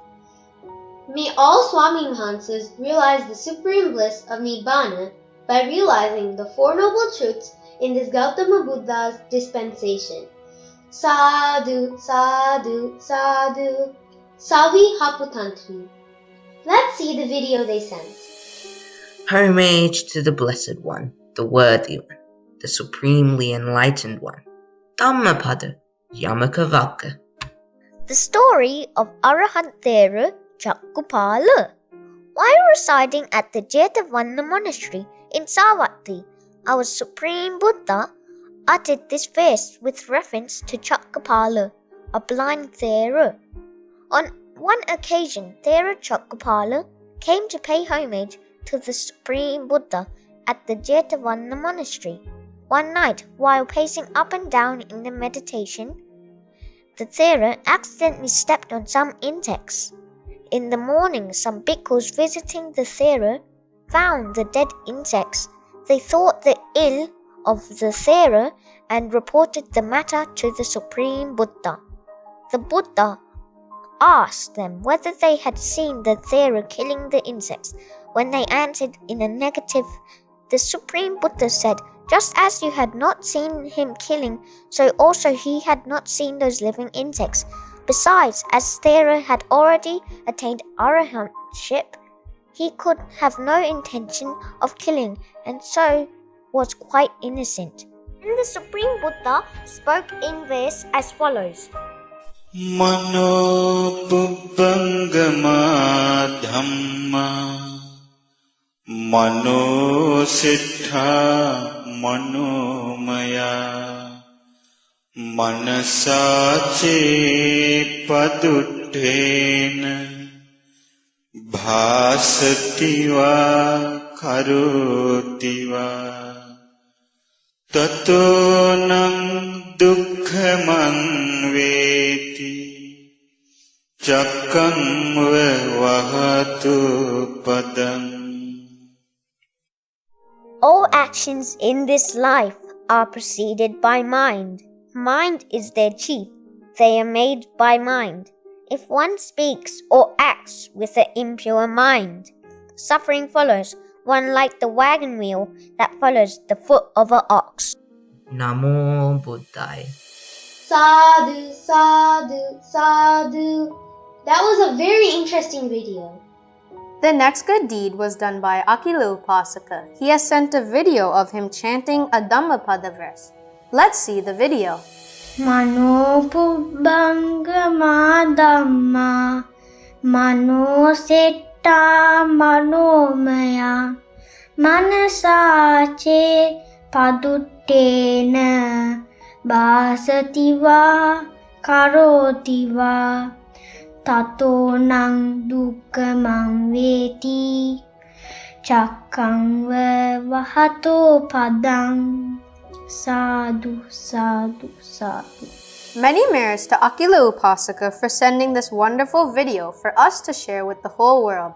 May all Swami Mahansas realize the supreme bliss of Nibbana by realizing the Four Noble Truths in this Gautama Buddha's dispensation. Sadhu, sadhu, sadhu, savi haputantri. Let's see the video they sent. Homage to the Blessed One, the Worthy One, the Supremely Enlightened One, Dhammapada Yamakavaka. The story of Arahant Thera Chakkupala. While residing at the Jetavana monastery in Savatthi, our Supreme Buddha uttered this verse with reference to Chakkupala, a blind Thera. On one occasion, Thera Chakkupala came to pay homage to the Supreme Buddha at the Jetavana monastery. One night, while pacing up and down in the meditation, the Thera accidentally stepped on some insects. In the morning, some bhikkhus visiting the Thera found the dead insects. They thought the ill of the Thera and reported the matter to the Supreme Buddha. The Buddha asked them whether they had seen the Thera killing the insects. When they answered in a negative, the Supreme Buddha said, "Just as you had not seen him killing, so also he had not seen those living insects. Besides, as Thera had already attained arahantship, he could have no intention of killing, and so was quite innocent." And the Supreme Buddha spoke in verse as follows. Mano pubbangama dhamma Mano siddha manomaya Manasache paduttena Bhasativa karotiva Tatonam dukkhamang veti Chakkam vahatu padam. All actions in this life are preceded by mind. Mind is their chief. They are made by mind. If one speaks or acts with an impure mind, suffering follows, one like the wagon wheel that follows the foot of an ox. Namo Buddhaya. Sadhu, sadhu, sadhu. That was a very interesting video. The next good deed was done by Akila Upasaka. He has sent a video of him chanting a Dhammapada verse. Let's see the video. Mano pubbangama dhamma Mano setta manomaya Manasache paduttena Bhasativa karotiva Tato nang dukkhamang veti Chakkam vahato padang. Sadhu, sadhu, sadhu. Many merits to Akila Upasaka for sending this wonderful video for us to share with the whole world.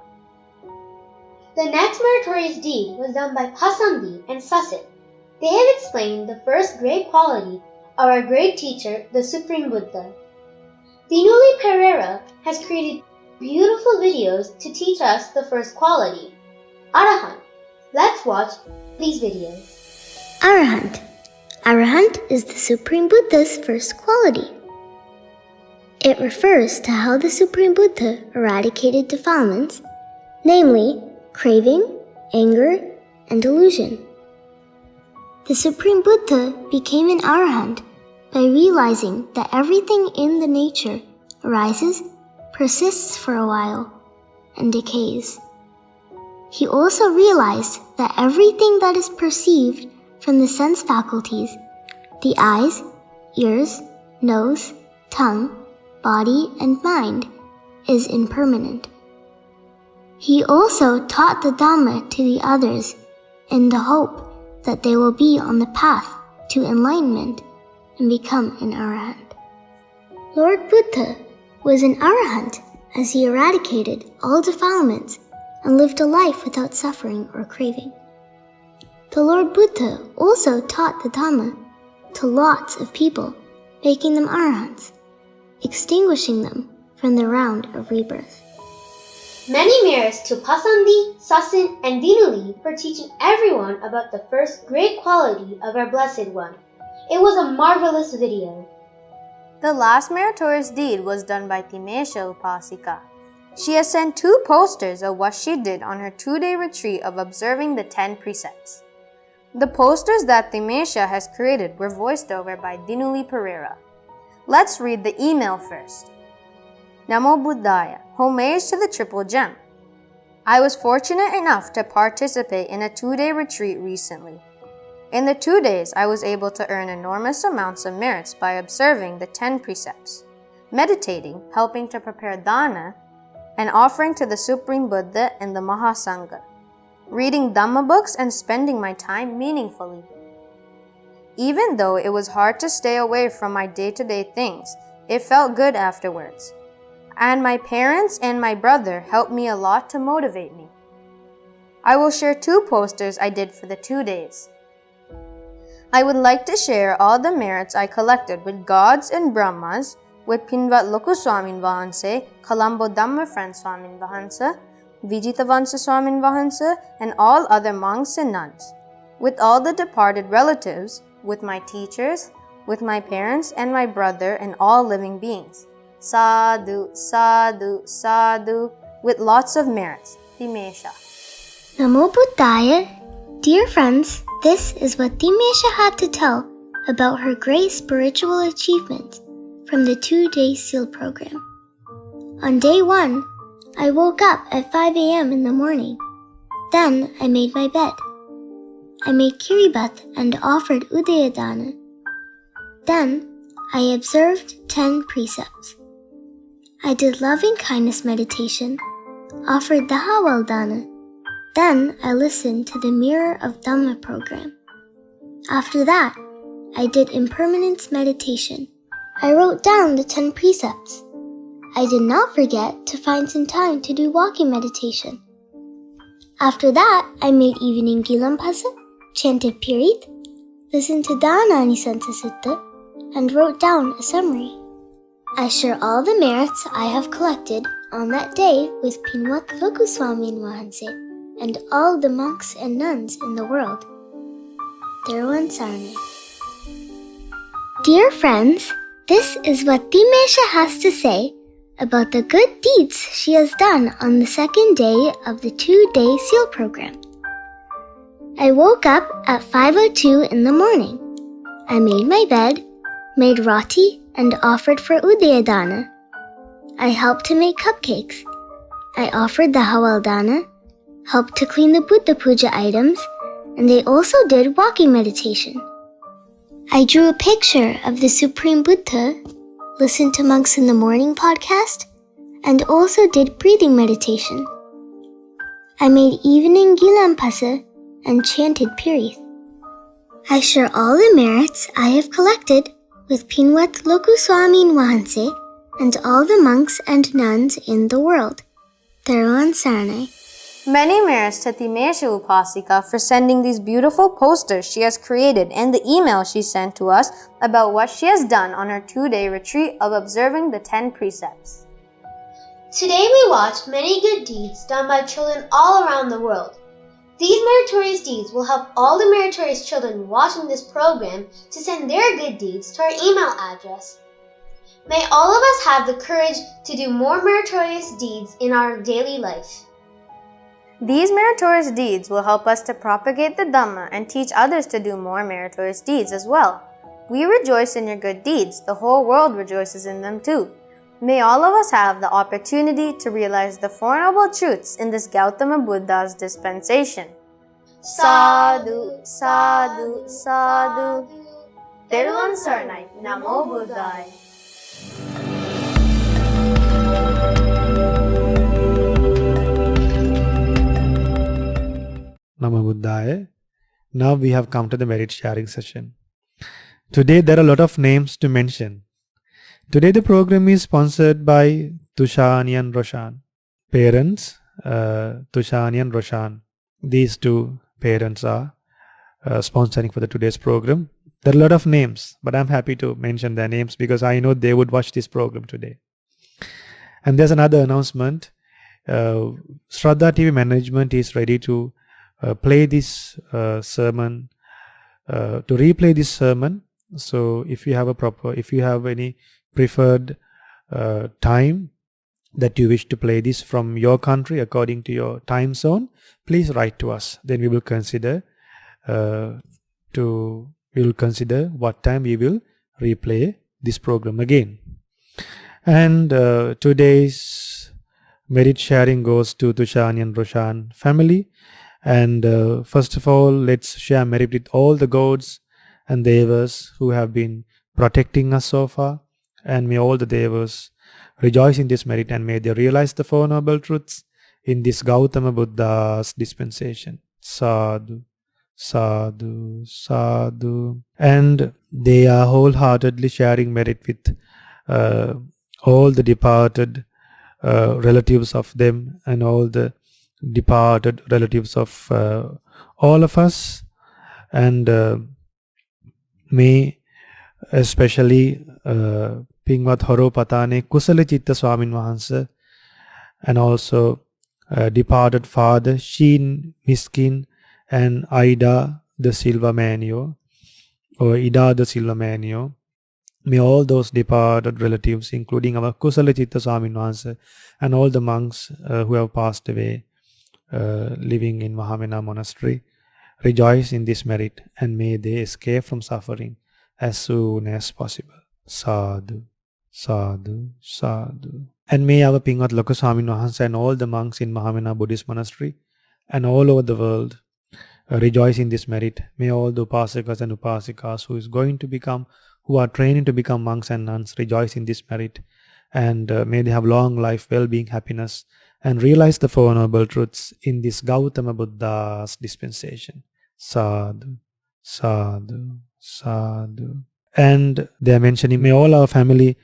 The next meritorious deed was done by Pasandi and Sasit. They have explained the first great quality of our great teacher, the Supreme Buddha. Dinuli Pereira has created beautiful videos to teach us the first quality, Arahant. Let's watch these videos. Arahant. Arahant is the Supreme Buddha's first quality. It refers to how the Supreme Buddha eradicated defilements, namely craving, anger, and delusion. The Supreme Buddha became an Arahant by realizing that everything in the nature arises, persists for a while, and decays. He also realized that everything that is perceived from the sense faculties, the eyes, ears, nose, tongue, body, and mind, is impermanent. He also taught the Dhamma to the others in the hope that they will be on the path to enlightenment and become an Arahant. Lord Buddha was an Arahant as he eradicated all defilements and lived a life without suffering or craving. The Lord Buddha also taught the Dhamma to lots of people, making them Arahants, extinguishing them from the round of rebirth. Many merits to Pasandi, Sasin, and Dinuli for teaching everyone about the first great quality of our Blessed One. It was a marvelous video. The last meritorious deed was done by Timesha Upasika. She has sent 2 posters of what she did on her 2-day retreat of observing the 10 precepts. The posters that Timesha has created were voiced over by Dinuli Pereira. Let's read the email first. Namo Buddhaya, homage to the Triple Gem. I was fortunate enough to participate in a 2-day retreat recently. In the 2 days, I was able to earn enormous amounts of merits by observing the 10 precepts, meditating, helping to prepare dana, and offering to the Supreme Buddha and the Maha Sangha, reading Dhamma books and spending my time meaningfully. Even though it was hard to stay away from my day-to-day things, it felt good afterwards. And my parents and my brother helped me a lot to motivate me. I will share 2 posters I did for the 2 days. I would like to share all the merits I collected with gods and Brahmas, with Pinvat Loku Swamin Vahanse, Colombo Dhamma Friend Swamin Vahansa, Vijitavansa Swamin Vahansa, and all other monks and nuns, with all the departed relatives, with my teachers, with my parents and my brother and all living beings. Sadhu, sadhu, sadhu, with lots of merits. Timesha. Namo Buddhaya. Dear friends, this is what Timesha had to tell about her great spiritual achievements from the 2-day SEAL program. On day 1, I woke up at 5 a.m. in the morning. Then I made my bed. I made Kiribat and offered Udayadana. Then I observed 10 precepts. I did loving-kindness meditation, offered Dahawaldana. Then I listened to the Mirror of Dhamma program. After that, I did impermanence meditation. I wrote down the 10 precepts. I did not forget to find some time to do walking meditation. After that, I made evening Gilampasa, chanted Pirith, listened to Dana Anisansa Sutta, and wrote down a summary. I share all the merits I have collected on that day with Pinwat Loku Swamin Vahanse and all the monks and nuns in the world. Theruvan Sarane. Dear friends, this is what Timesha has to say about the good deeds she has done on the 2nd day of the 2-day SEAL program. I woke up at 5:02 in the morning. I made my bed, made roti, and offered for Udayadana. I helped to make cupcakes. I offered the Hawaldana, helped to clean the Buddha Puja items, and they also did walking meditation. I drew a picture of the Supreme Buddha, listened to Monks in the Morning podcast, and also did breathing meditation. I made evening Gilampasa and chanted Pirith. I share all the merits I have collected with Pinwat Loku Swamin Vahanse and all the monks and nuns in the world. Theruvan Sarane. Many merits to Timesha Upasika for sending these beautiful posters she has created and the email she sent to us about what she has done on her 2-day retreat of observing the 10 precepts. Today we watched many good deeds done by children all around the world. These meritorious deeds will help all the meritorious children watching this program to send their good deeds to our email address. May all of us have the courage to do more meritorious deeds in our daily life. These meritorious deeds will help us to propagate the Dhamma and teach others to do more meritorious deeds as well. We rejoice in your good deeds. The whole world rejoices in them too. May all of us have the opportunity to realize the Four Noble Truths in this Gautama Buddha's dispensation. Sadhu, sadhu, sadhu. Theruvan Sarane. Namo Buddhaya. Namo Buddhaya. Now we have come to the merit sharing session. Today there are a lot of names to mention. Today the program is sponsored by Tushani and Roshan. Parents, Tushani and Roshan. These two parents are sponsoring for the today's program. There are a lot of names, but I'm happy to mention their names because I know they would watch this program today. And there's another announcement. Shraddha TV management is ready to play this sermon, to replay this sermon. So if you have any preferred time that you wish to play this from your country according to your time zone, please write to us. Then we will consider what time we will replay this program again. And today's merit sharing goes to Tushani and Roshan family. And first of all, let's share merit with all the gods and devas who have been protecting us so far. And may all the devas rejoice in this merit and may they realize the Four Noble Truths in this Gautama Buddha's dispensation. Sadhu, sadhu, sadhu. And they are wholeheartedly sharing merit with all the departed relatives of them and all the departed relatives of all of us. And may especially Pingwat Horo Patane Kusala Chitta Swamin Wahansa and also departed father Sheen Miskin and Ida the Silva Manio or Ida the Silva Manio. May all those departed relatives, including our Kusala Chitta Swamin Wahansa and all the monks who have passed away living in Mahamena Monastery, rejoice in this merit and may they escape from suffering as soon as possible. Sadhu, sadhu, sadhu. And may our Pingwat Lokaswamin Wahansa and all the monks in Mahamena Buddhist Monastery and all over the world rejoice in this merit. May all the upasakas and upasikas who are training to become monks and nuns rejoice in this merit. And may they have long life, well-being, happiness and realize the Four Noble Truths in this Gautama Buddha's dispensation. Sadhu, sadhu, sadhu. And they are mentioning, may all our family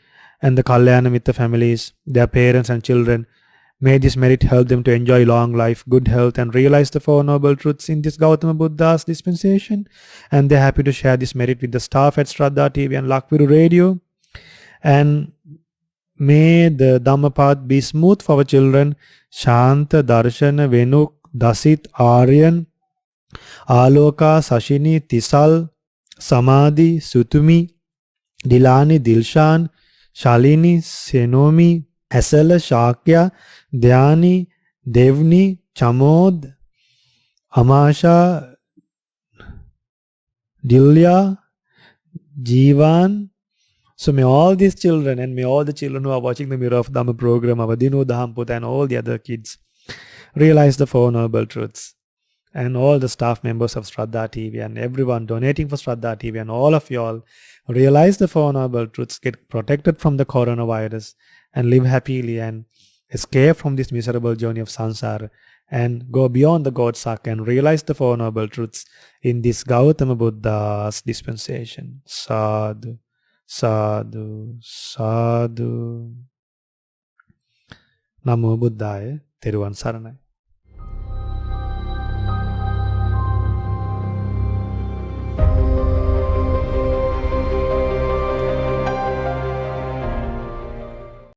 and the Kalyana Mitta families, their parents and children, may this merit help them to enjoy long life, good health and realize the Four Noble Truths in this Gautama Buddha's dispensation. And they are happy to share this merit with the staff at Shraddha TV and Lakviru Radio. And may the Dhamma path be smooth for our children. Shanta, Darshana, Venuk, Dasit, Aryan, Aloka, Sashini, Tisal, Samadhi, Sutumi, Dilani, Dilshan, Shalini, Senomi, Asala, Shakya, Dhyani, Devni, Chamod, Amasha, Dilya, Jivan. So may all these children and may all the children who are watching the Mirror of Dhamma program, our Dinu Dhamput and all the other kids realize the Four Noble Truths. And all the staff members of Shraddha TV and everyone donating for Shraddha TV and all of you all realize the Four Noble Truths, get protected from the coronavirus and live happily and escape from this miserable journey of samsara and go beyond the God Sakka and realize the Four Noble Truths in this Gautama Buddha's dispensation. Sadhu, sadhu, sadhu. Namo Buddhaya, Teruvan Saranai.